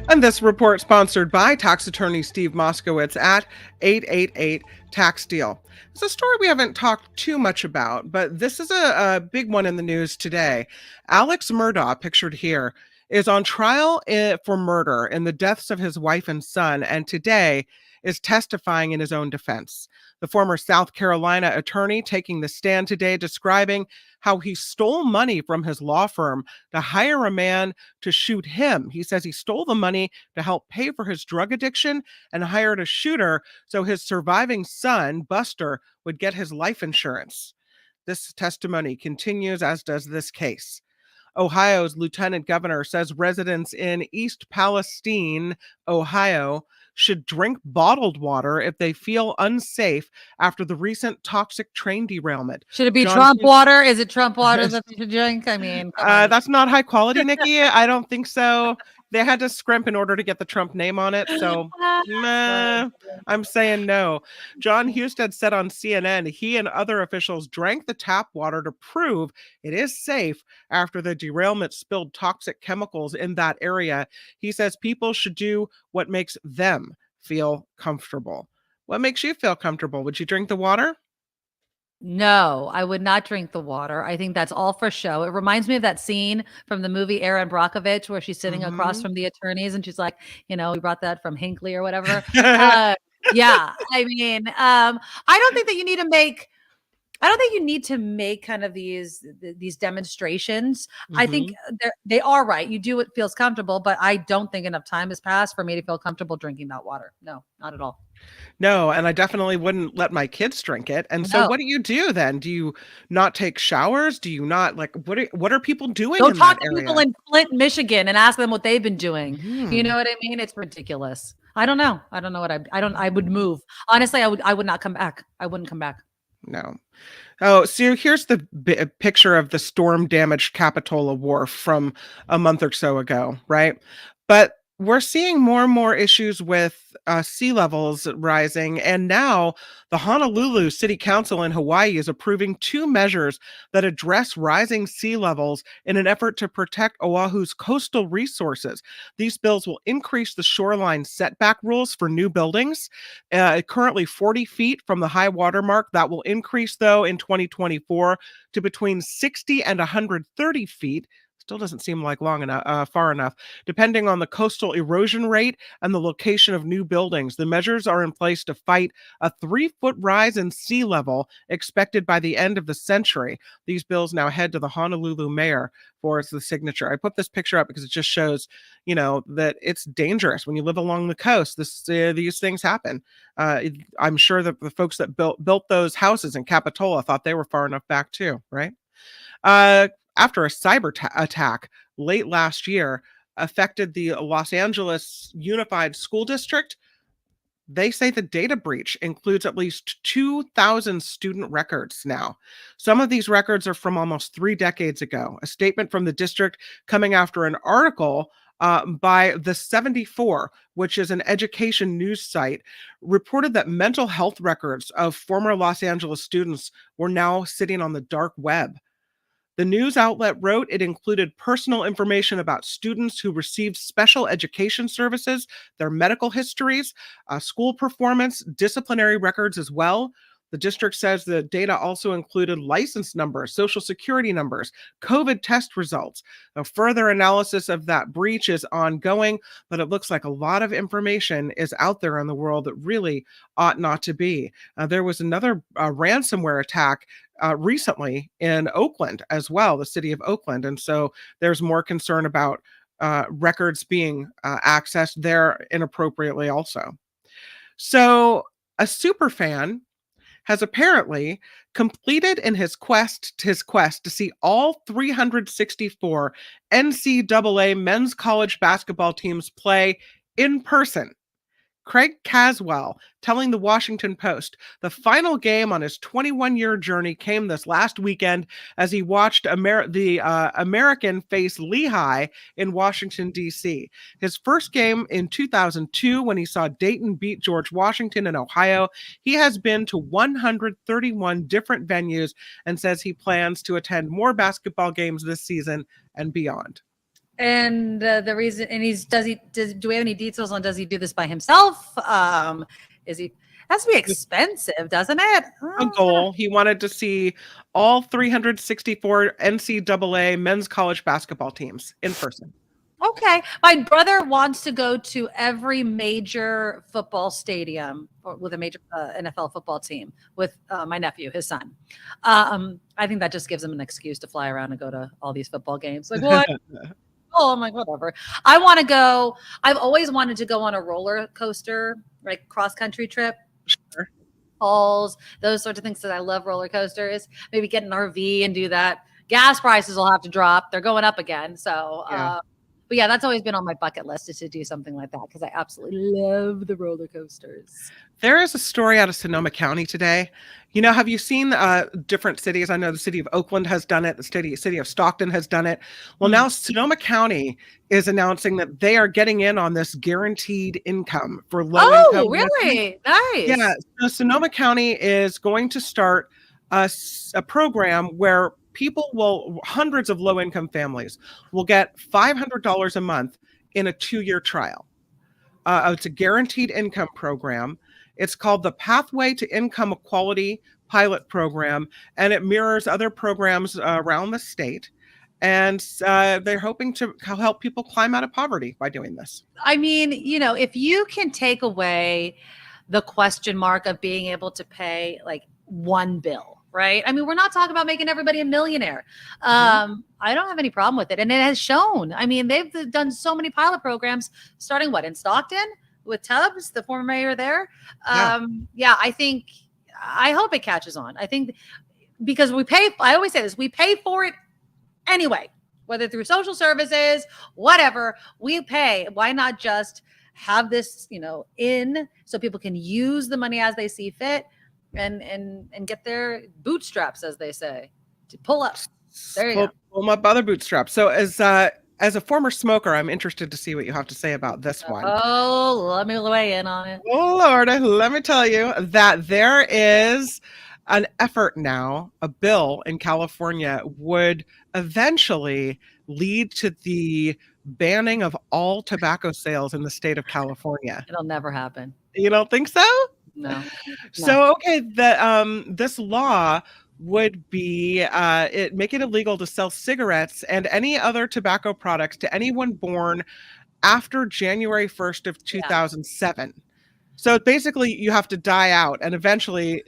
And this report sponsored by tax attorney Steve Moskowitz at 888 Tax Deal. It's a story we haven't talked too much about, but this is a big one in the news today. Alex Murdaugh, pictured here, is on trial for murder in the deaths of his wife and son, and today is testifying in his own defense. The former South Carolina attorney taking the stand today, describing how he stole money from his law firm to hire a man to shoot him. He says he stole the money to help pay for his drug addiction and hired a shooter so his surviving son, Buster, would get his life insurance. This testimony continues, as does this case. Ohio's lieutenant governor says residents in East Palestine, Ohio, should drink bottled water if they feel unsafe after the recent toxic train derailment. Should it be Trump water? Is it Trump water that they should drink? I mean, that's not high quality, Nikki. I don't think so. They had to scrimp in order to get the Trump name on it. So I'm saying no. John Husted said on CNN he and other officials drank the tap water to prove it is safe after the derailment spilled toxic chemicals in that area. He says people should do what makes them feel comfortable. What makes you feel comfortable? Would you drink the water? No, I would not drink the water. I think that's all for show. It reminds me of that scene from the movie Aaron Brockovich where she's sitting across from the attorneys and she's like, we brought that from Hinckley or whatever. Yeah, I mean, I don't think that you need to make kind of these demonstrations. I think they are right. You do what feels comfortable, but I don't think enough time has passed for me to feel comfortable drinking that water. No, not at all. No, and I definitely wouldn't let my kids drink it. And so what do you do then? Do you not take showers? Do you not what are people doing Go in talk that to area? people in Flint, Michigan and ask them what they've been doing. You know what I mean? It's ridiculous. I don't know. I don't know what I would move. Honestly, I would not come back. I wouldn't come back. No. Oh, so here's the picture of the storm-damaged Capitola Wharf from a month or so ago, right? But we're seeing more and more issues with sea levels rising, and now the Honolulu City Council in Hawaii is approving 2 measures that address rising sea levels in an effort to protect Oahu's coastal resources. These bills will increase the shoreline setback rules for new buildings, currently 40 feet from the high water mark. That will increase, though, in 2024 to between 60 and 130 feet. Still doesn't seem like far enough, depending on the coastal erosion rate and the location of new buildings. The measures are in place to fight a 3-foot rise in sea level expected by the end of the century. These bills now head to the Honolulu mayor for the signature. I put this picture up because it just shows, that it's dangerous when you live along the coast. These things happen. I'm sure that the folks that built those houses in Capitola thought they were far enough back too, right? After a cyber attack late last year affected the Los Angeles Unified School District, they say the data breach includes at least 2,000 student records now. Some of these records are from almost 3 decades ago. A statement from the district coming after an article by The 74, which is an education news site, reported that mental health records of former Los Angeles students were now sitting on the dark web. The news outlet wrote it included personal information about students who received special education services, their medical histories, school performance, disciplinary records as well. The district says the data also included license numbers, social security numbers, COVID test results. A further analysis of that breach is ongoing, but it looks like a lot of information is out there in the world that really ought not to be. There was another ransomware attack recently in Oakland as well, the city of Oakland. And so there's more concern about records being accessed there inappropriately also. So a super fan has apparently completed in his quest to see all 364 NCAA men's college basketball teams play in person. Craig Caswell telling the Washington Post the final game on his 21-year journey came this last weekend as he watched the American face Lehigh in Washington, D.C. His first game in 2002 when he saw Dayton beat George Washington in Ohio. He has been to 131 different venues and says he plans to attend more basketball games this season and beyond. And the reason, and do we have any details on, does he do this by himself? Has to be expensive, doesn't it? A goal. He wanted to see all 364 NCAA men's college basketball teams in person. Okay. My brother wants to go to every major football stadium with a major NFL football team with my nephew, his son. I think that just gives him an excuse to fly around and go to all these football games. Like, what? I'm like, whatever. I want to go. I've always wanted to go on a roller coaster, like cross-country trip. Sure. Falls, those sorts of things, because I love roller coasters. Maybe get an RV and do that. Gas prices will have to drop. They're going up again. So, but yeah, that's always been on my bucket list, is to do something like that, because I absolutely love the roller coasters. There is a story out of Sonoma County today. Have you seen different cities? I know the city of Oakland has done it. The city of Stockton has done it. Well, now Sonoma County is announcing that they are getting in on this guaranteed income for low income. Oh, really? Nice. Yeah. So Sonoma County is going to start a program where hundreds of low-income families will get $500 a month in a 2-year trial. It's a guaranteed income program. It's called the Pathway to Income Equality pilot program, and it mirrors other programs around the state. And they're hoping to help people climb out of poverty by doing this. I mean, if you can take away the question mark of being able to pay like one bill, right? I mean, we're not talking about making everybody a millionaire. I don't have any problem with it. And it has shown, I mean, they've done so many pilot programs starting in Stockton with Tubbs, the former mayor there. I hope it catches on. I think because I always say this, we pay for it anyway, whether through social services, whatever, we pay. Why not just have this, in so people can use the money as they see fit and get their bootstraps, as they say, to pull up. There you go. Pull my other bootstraps. So as a former smoker, I'm interested to see what you have to say about this one. Oh, let me weigh in on it. Oh, Lord, let me tell you that there is an effort now, a bill in California would eventually lead to the banning of all tobacco sales in the state of California. It'll never happen. You don't think so? No. So, okay, this law would be make it illegal to sell cigarettes and any other tobacco products to anyone born after January 1st of 2007. So basically you have to die out, and eventually,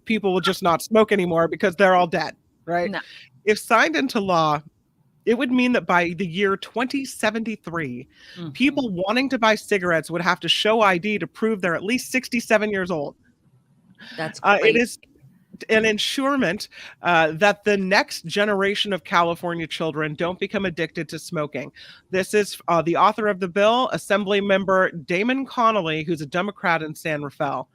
people will just not smoke anymore because they're all dead, right? No. If signed into law, it would mean that by the year 2073, people wanting to buy cigarettes would have to show ID to prove they're at least 67 years old. That's great. It is an ensurement that the next generation of California children don't become addicted to smoking. This is the author of the bill, Assembly Member Damon Connolly, who's a Democrat in San Rafael.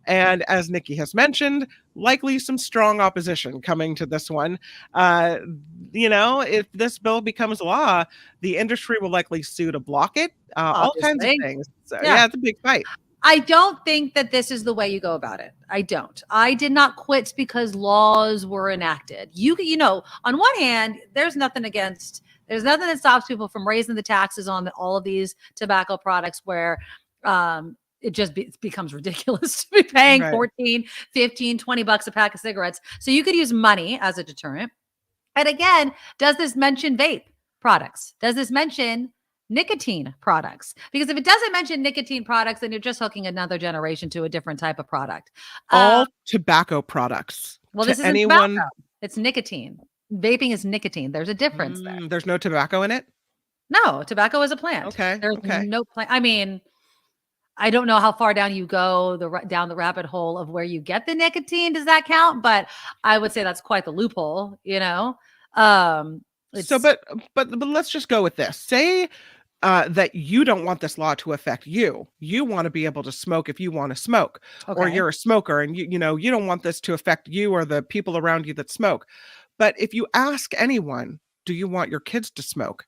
And as Nikki has mentioned, likely some strong opposition coming to this one. If this bill becomes law, the industry will likely sue to block it, all kinds of things. So, yeah, it's a big fight. I don't think that this is the way you go about it. I don't. I did not quit because laws were enacted. On one hand, there's nothing that stops people from raising the taxes on all of these tobacco products where it just becomes ridiculous to be paying 14, 15, 20 bucks a pack of cigarettes. So you could use money as a deterrent. And again, does this mention vape products? Does this mention nicotine products? Because if it doesn't mention nicotine products, then you're just hooking another generation to a different type of product. All tobacco products. Well, this is tobacco. It's nicotine. Vaping is nicotine. There's a difference there. There's no tobacco in it? No, tobacco is a plant. Okay. There's no plant. I mean, I don't know how far down you go down the rabbit hole of where you get the nicotine. Does that count? But I would say that's quite the loophole, but let's just go with this. Say that you don't want this law to affect you. You want to be able to smoke if you want to smoke, or you're a smoker and you don't want this to affect you or the people around you that smoke. But if you ask anyone, do you want your kids to smoke?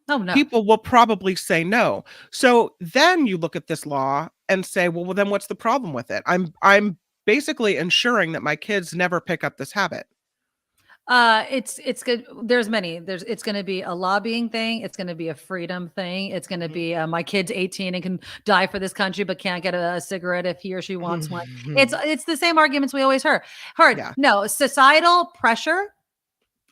Oh, no. People will probably say no. So then you look at this law and say, well, then what's the problem with it? I'm basically ensuring that my kids never pick up this habit. It's good. There's many. It's going to be a lobbying thing. It's going to be a freedom thing. It's going to be my kid's 18 and can die for this country, but can't get a cigarette if he or she wants one. It's the same arguments we always heard. Yeah. No, societal pressure,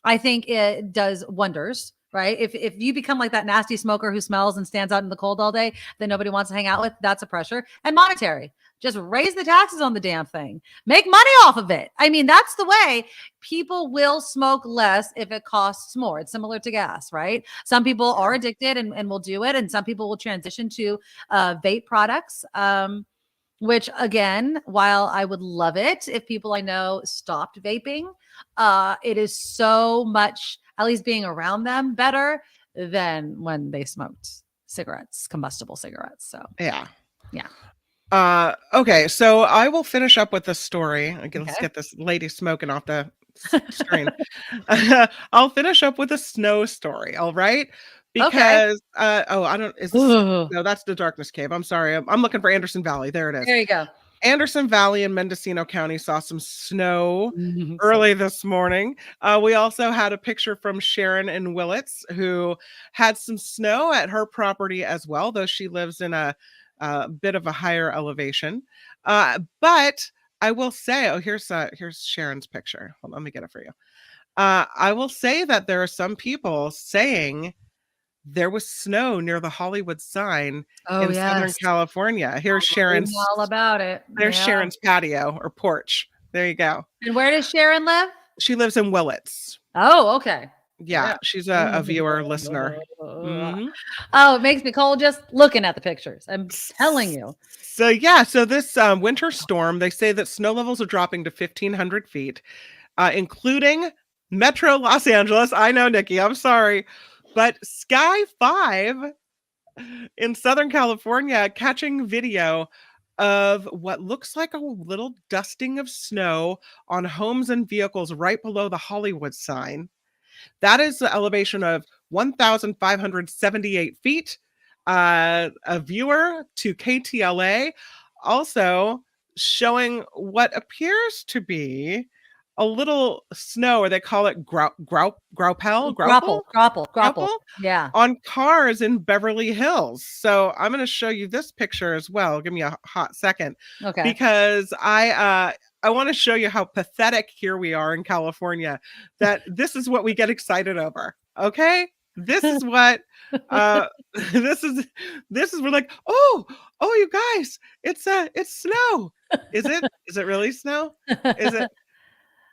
I think it does wonders. Right. If you become like that nasty smoker who smells and stands out in the cold all day that nobody wants to hang out with, that's a pressure. And monetary. Just raise the taxes on the damn thing. Make money off of it. I mean, that's the way. People will smoke less if it costs more. It's similar to gas, right? Some people are addicted and will do it. And some people will transition to vape products, which again, while I would love it if people I know stopped vaping, it is so much, at least being around them, better than when they smoked cigarettes, combustible cigarettes. So yeah. Okay, so I will finish up with this story. Okay, let's get this lady smoking off the screen. I'll finish up with a snow story. All right. Because no, that's the Darkness Cave. I'm sorry. I'm looking for Anderson Valley. There it is. There you go. Anderson Valley in Mendocino County saw some snow early this morning. We also had a picture from Sharon in Willits, who had some snow at her property as well, though she lives in a bit of a higher elevation. But I will say, here's Sharon's picture. Hold on, let me get it for you. I will say that there are some people saying there was snow near the Hollywood sign in Southern California. Here's Sharon's. All about it. There's Sharon's patio or porch. There you go. And where does Sharon live? She lives in Willits. Oh, okay. Yeah, she's a viewer, listener. Mhm. Oh, it makes me cold just looking at the pictures. I'm telling you. So this winter storm, they say that snow levels are dropping to 1,500 feet, including Metro Los Angeles. I know, Nikki, I'm sorry. But Sky 5 in Southern California catching video of what looks like a little dusting of snow on homes and vehicles right below the Hollywood sign. That is the elevation of 1,578 feet. A viewer to KTLA also showing what appears to be a little snow, or they call it grapple, yeah, on cars in Beverly Hills. So I'm going to show you this picture as well. Give me a hot second, okay? Because I want to show you how pathetic here we are in California. That this is what we get excited over. Okay, this is what this is we're like, oh, you guys, it's snow. Is it really snow? Is it?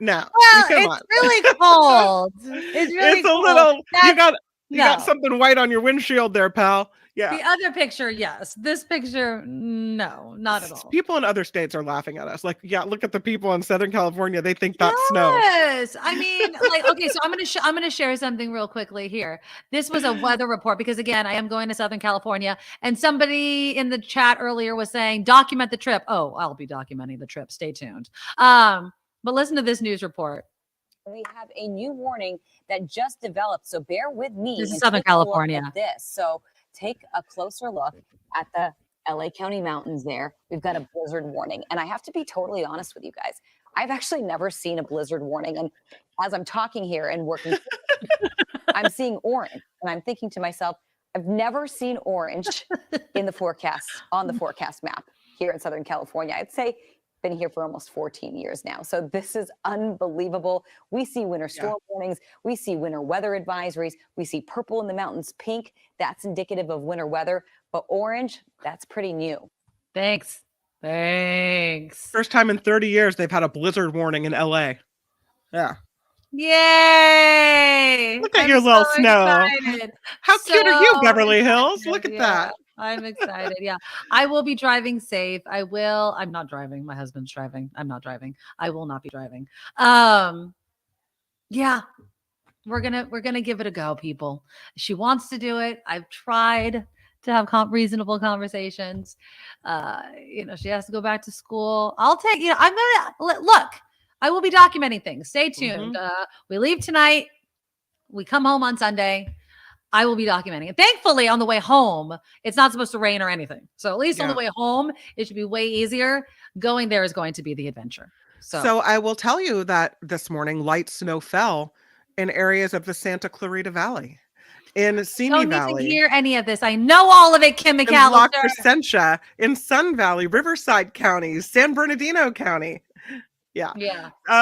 No, well, come it's on. really cold. It's really it's a cold. little. That's, you got something white on your windshield there, pal. Yeah. The other picture, yes. This picture, no, not at all. People in other states are laughing at us. Like, yeah, look at the people in Southern California. They think that's snow. Yes, I mean, like, okay, so I'm gonna share something real quickly here. This was a weather report because, again, I am going to Southern California, and somebody in the chat earlier was saying, document the trip. Oh, I'll be documenting the trip. Stay tuned. But listen to this news report. We have a new warning that just developed, so bear with me. This is Southern California. So take a closer look at the LA County mountains there. We've got a blizzard warning. And I have to be totally honest with you guys. I've actually never seen a blizzard warning. And as I'm talking here and working, I'm seeing orange. And I'm thinking to myself, I've never seen orange in the forecast, on the forecast map here in Southern California. I'd say been here for almost 14 years now. So this is unbelievable. We see winter storm warnings. We see winter weather advisories. We see purple in the mountains, pink. That's indicative of winter weather. But orange, that's pretty new. Thanks. First time in 30 years they've had a blizzard warning in LA. Yeah. Yay! Look at your little snow. How cute are you, Beverly Hills? Look at that. I'm excited. Yeah. I will be driving safe. I'm not driving. My husband's driving. I'm not driving. I will not be driving. Yeah. We're gonna give it a go, people. She wants to do it. I've tried to have reasonable conversations. She has to go back to school. I'll take, I'm gonna look. I will be documenting things. Stay tuned. We leave tonight. We come home on Sunday. I will be documenting it. Thankfully, on the way home, it's not supposed to rain or anything. So at least on the way home, it should be way easier. Going there is going to be the adventure. So I will tell you that this morning, light snow fell in areas of the Santa Clarita Valley, in Simi Valley. Don't need to hear any of this. I know all of it, Kim McAllister. In La Crescencia, in Sun Valley, Riverside counties, San Bernardino County. Yeah.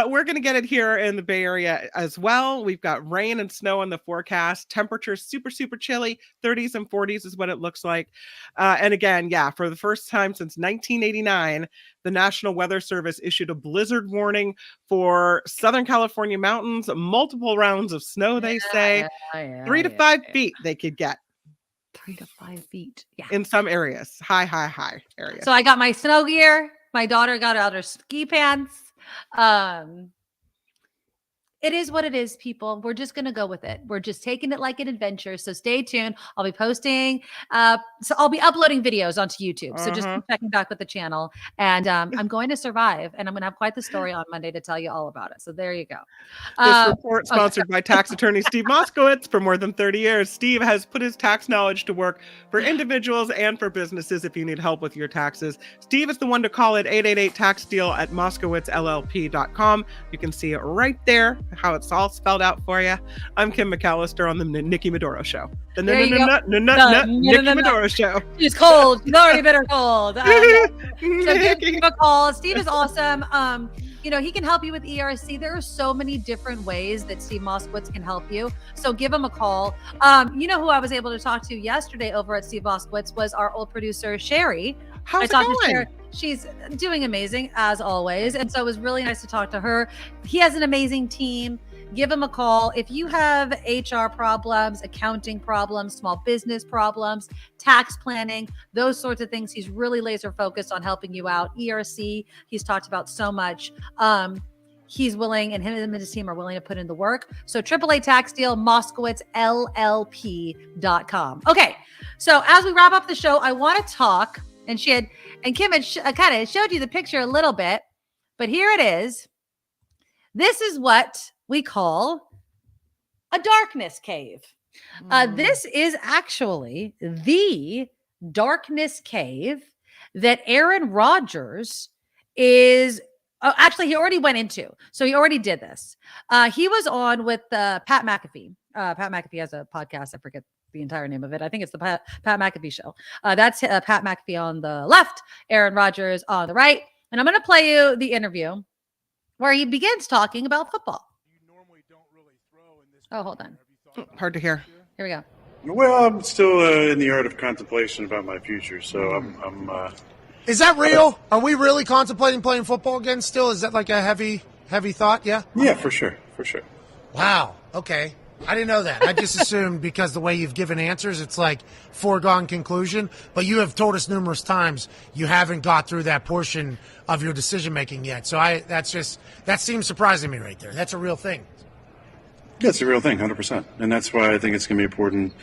We're going to get it here in the Bay Area as well. We've got rain and snow in the forecast. Temperatures super, super chilly. 30s and 40s is what it looks like. And again, for the first time since 1989, the National Weather Service issued a blizzard warning for Southern California mountains. Multiple rounds of snow, they say. 3 to 5 feet they could get. 3 to 5 feet. Yeah. In some areas. High areas. So I got my snow gear. My daughter got out her ski pants. It is what it is, people. We're just going to go with it. We're just taking it like an adventure. So stay tuned. I'll be posting. So I'll be uploading videos onto YouTube. So just keep checking back with the channel. And I'm going to survive. And I'm going to have quite the story on Monday to tell you all about it. So there you go. This report sponsored by tax attorney Steve Moskowitz. For more than 30 years, Steve has put his tax knowledge to work for individuals and for businesses if you need help with your taxes. Steve is the one to call at 888-TAX-DEAL at moskowitzllp.com. You can see it right there how it's all spelled out for you. I'm Kim McAllister on the Nikki Medoro Show. The There you go. Nikki Medoro Show. She's cold. She's already bitter cold. So give Steve a call. Steve is awesome. You know, he can help you with ERC. There are so many different ways that Steve Moskowitz can help you. So give him a call. You know who I was able to talk to yesterday over at Steve Moskowitz was our old producer, Sherry. How's it going? She's doing amazing as always. And so it was really nice to talk to her. He has an amazing team. Give him a call. If you have HR problems, accounting problems, small business problems, tax planning, those sorts of things, he's really laser focused on helping you out. ERC, he's talked about so much. He's willing, and him and his team are willing to put in the work. So AAA tax deal, MoskowitzLLP.com. Okay. So as we wrap up the show, I want to talk, and Kim had kind of showed you the picture a little bit, but here it is. This is what we call a darkness cave. This is actually the darkness cave that Aaron Rodgers is actually, he already went into. So he already did this. He was on with Pat McAfee. Pat McAfee has a podcast. I forget the entire name of it. I think it's the Pat McAfee Show. That's Pat McAfee on the left, Aaron Rodgers on the right. And I'm going to play you the interview where he begins talking about football. Oh, hold on. Hard to hear. Here we go. Well, I'm still in the art of contemplation about my future, so I'm Is that real? Are we really contemplating playing football again still? Is that like a heavy thought? Yeah? Yeah, for sure. Wow. Okay. I didn't know that. I just assumed because the way you've given answers, it's like foregone conclusion. But you have told us numerous times you haven't got through that portion of your decision making yet. So that seems surprising to me right there. That's a real thing. Yeah, it's a real thing, 100%. And that's why I think it's going to be important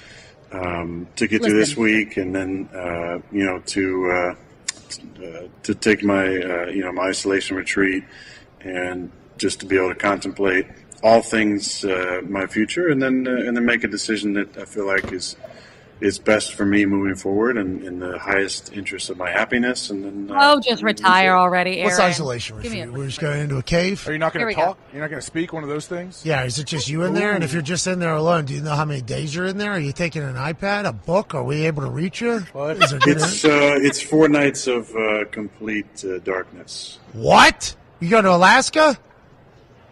to get through this week and then, to take my, my isolation retreat and just to be able to contemplate all things, my future, and then make a decision that I feel like is best for me moving forward and in the highest interest of my happiness. And then just retire already, Aaron. What's isolation retreat? We're just going into a cave? Are you not going to talk? You're not going to speak? One of those things? Yeah, is it just you in there? And if you're just in there alone, do you know how many days you're in there? Are you taking an iPad, a book? Are we able to reach you? It's 4 nights of complete darkness. What? You going to Alaska?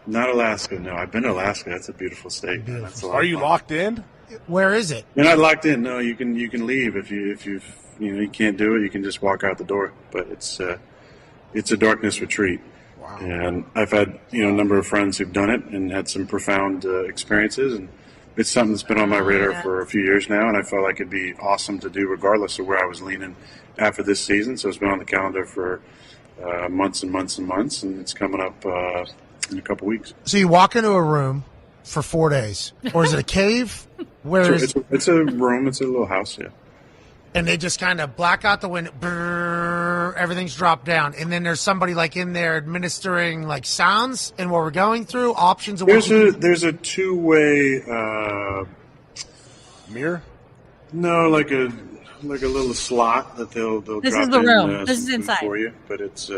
Not Alaska, no. I've been to Alaska. That's a beautiful state. That's a lot Are of you fun. locked in? Where is it? You're not locked in. No, you can leave if you can't do it. You can just walk out the door. But it's a darkness retreat. Wow. And I've had a number of friends who've done it and had some profound experiences. And it's something that's been on my radar for a few years now. And I felt like it'd be awesome to do regardless of where I was leaning after this season. So it's been on the calendar for months and months and months. And it's coming up in a couple weeks. So you walk into a room for 4 days, or is it a cave? It's a room. It's a little house, yeah. And they just kind of black out the window. Brrr, everything's dropped down, and then there's somebody like in there administering like sounds and what we're going through options. Of There's a two-way mirror. No, like a little slot that they'll This drop is the in, room. This is some food inside for you, but it's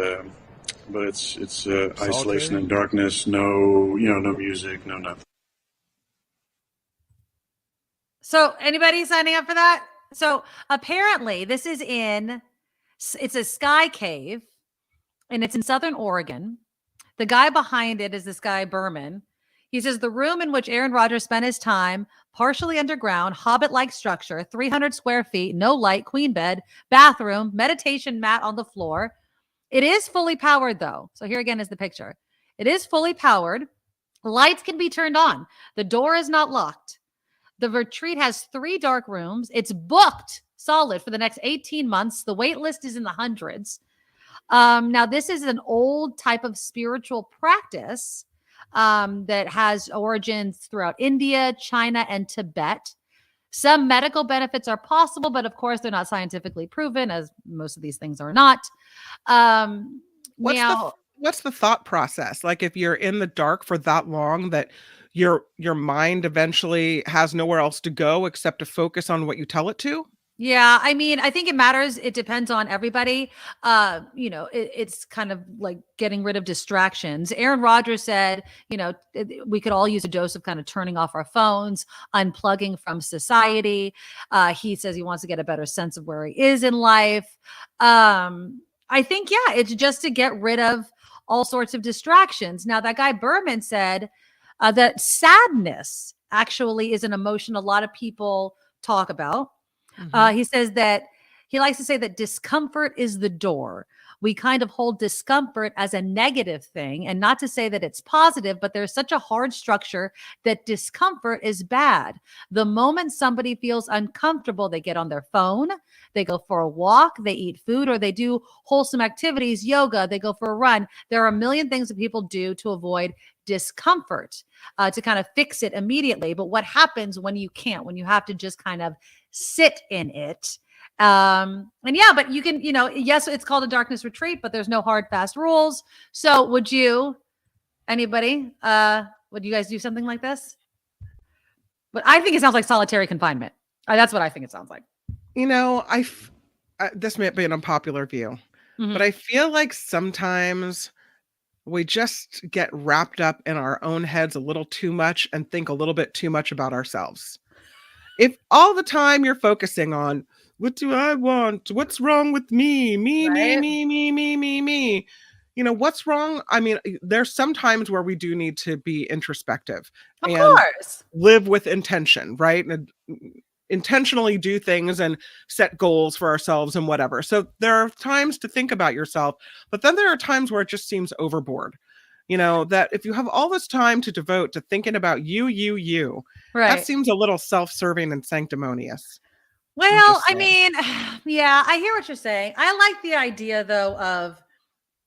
isolation and darkness. No, no music, no nothing. So anybody signing up for that? So apparently this is it's a sky cave and it's in Southern Oregon. The guy behind it is this guy Berman. He says the room in which Aaron Rodgers spent his time, partially underground, hobbit-like structure, 300 square feet, no light, queen bed, bathroom, meditation mat on the floor. It is fully powered though. So here again is the picture. It is fully powered. Lights can be turned on. The door is not locked. The retreat has 3 dark rooms. It's booked solid for the next 18 months. The wait list is in the hundreds. Now, this is an old type of spiritual practice that has origins throughout India, China, and Tibet. Some medical benefits are possible, but of course, they're not scientifically proven, as most of these things are not. What's the thought process? Like if you're in the dark for that long that your mind eventually has nowhere else to go except to focus on what you tell it to? Yeah, I mean, I think it matters. It depends on everybody. It's kind of like getting rid of distractions. Aaron Rodgers said, we could all use a dose of kind of turning off our phones, unplugging from society. He says he wants to get a better sense of where he is in life. I think, it's just to get rid of all sorts of distractions. Now, that guy Berman said that sadness actually is an emotion a lot of people talk about. He says that he likes to say that discomfort is the door. We kind of hold discomfort as a negative thing, and not to say that it's positive, but there's such a hard structure that discomfort is bad. The moment somebody feels uncomfortable, they get on their phone, they go for a walk, they eat food, or they do wholesome activities, yoga, they go for a run. There are a million things that people do to avoid discomfort, to kind of fix it immediately. But what happens when you can't, when you have to just kind of sit in it? But you can, yes, it's called a darkness retreat, but there's no hard, fast rules. So would you guys do something like this? But I think it sounds like solitary confinement. That's what I think it sounds like. This may be an unpopular view, but I feel like sometimes we just get wrapped up in our own heads a little too much and think a little bit too much about ourselves. If all the time you're focusing on, what do I want? What's wrong with me? Me. What's wrong? I mean, there's some times where we do need to be introspective of course, live with intention, right? And intentionally do things and set goals for ourselves and whatever. So there are times to think about yourself, but then there are times where it just seems overboard. That if you have all this time to devote to thinking about you, right, that seems a little self-serving and sanctimonious. Well, I mean, yeah, I hear what you're saying. I like the idea, though, of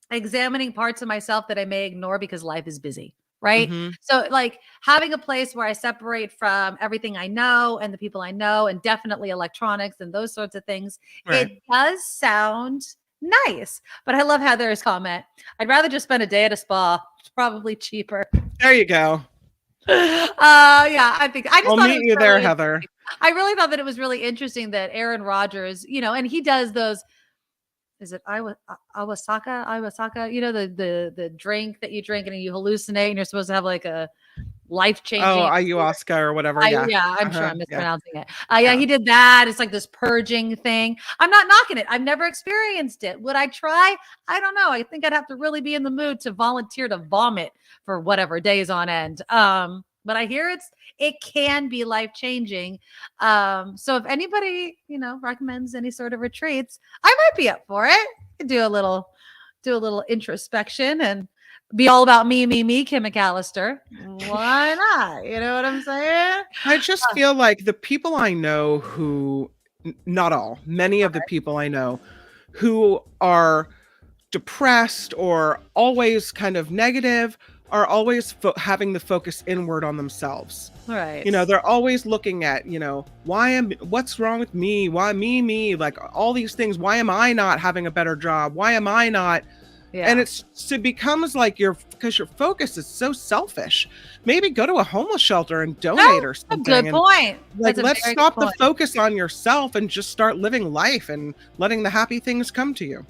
examining parts of myself that I may ignore because life is busy, right? So like having a place where I separate from everything I know and the people I know, and definitely electronics and those sorts of things. Right. It does sound nice, but I love Heather's comment. I'd rather just spend a day at a spa. It's probably cheaper. There you go. I think I just I'll meet you there, Heather. I really thought that it was really interesting that Aaron Rodgers, and he does those. Is it Awasaka? The drink that you drink and you hallucinate and you're supposed to have like a life-changing. Oh, ayahuasca or whatever. Yeah, I'm sure I'm mispronouncing it. He did that. It's like this purging thing. I'm not knocking it. I've never experienced it. Would I try? I don't know. I think I'd have to really be in the mood to volunteer to vomit for whatever days on end. But I hear it can be life-changing. So if anybody, recommends any sort of retreats, I might be up for it. Do a little introspection and be all about me, Kim McAllister. Why not? You know what I'm saying? I just feel like the people I know who, not all, many of the people I know who are depressed or always kind of negative are always having the focus inward on themselves. Right. They're always looking at, what's wrong with me? Why me? Like all these things. Why am I not having a better job? Why am I not? Yeah. And it becomes like because your focus is so selfish. Maybe go to a homeless shelter and donate or something. Good point. Like, let's stop the focus on yourself and just start living life and letting the happy things come to you.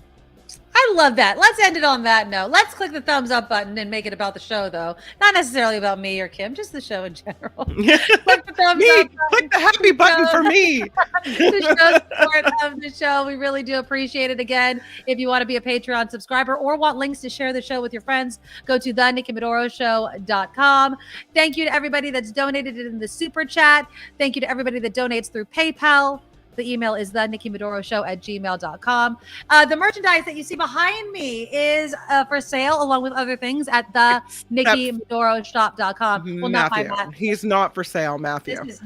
I love that. Let's end it on that note. Let's click the thumbs up button and make it about the show, though. Not necessarily about me or Kim, just the show in general. Click the thumbs up. Click the happy button for me. To show support of the show. We really do appreciate it. Again, if you want to be a Patreon subscriber or want links to share the show with your friends, go to theNikkiMedoroShow.com. Thank you to everybody that's donated in the super chat. Thank you to everybody that donates through PayPal. The email is theNikkiMedoroShow@gmail.com. The merchandise that you see behind me is for sale, along with other things, at the NikkiMedoroShop.com. Well, not my Matthew. He's not for sale, Matthew. This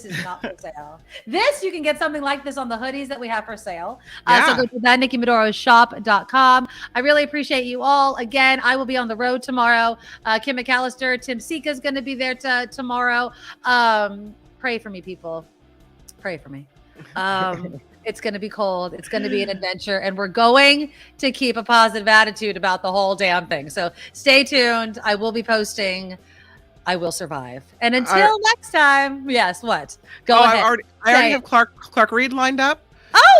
is not for sale. You can get something like this on the hoodies that we have for sale. So go to theNikkiMedoroShop.com. I really appreciate you all. Again, I will be on the road tomorrow. Kim McAllister, Tim Sika is going to be there tomorrow. Pray for me, people. Pray for me. It's going to be cold. It's going to be an adventure, and we're going to keep a positive attitude about the whole damn thing. So stay tuned. I will be posting I will survive. And until next time, yes, what? Go ahead. I already have Clark Reed lined up.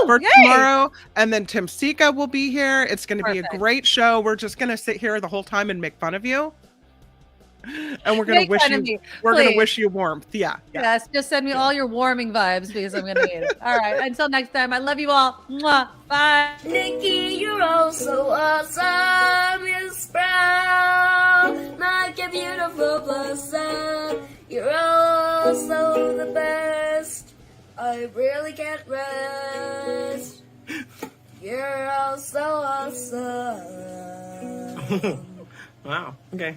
For yay! tomorrow, and then Tim Sika will be here. It's going to be a great show. We're just going to sit here the whole time and make fun of you, and we're going to wish you warmth. Yeah. Yes, just send me all your warming vibes because I'm going to need it. All right, until next time, I love you all. Mwah. Bye. Nikki, you're all so awesome. You're sprout like a beautiful blossom. You're also the best. I really can't rest. You're all so awesome. Wow. Okay.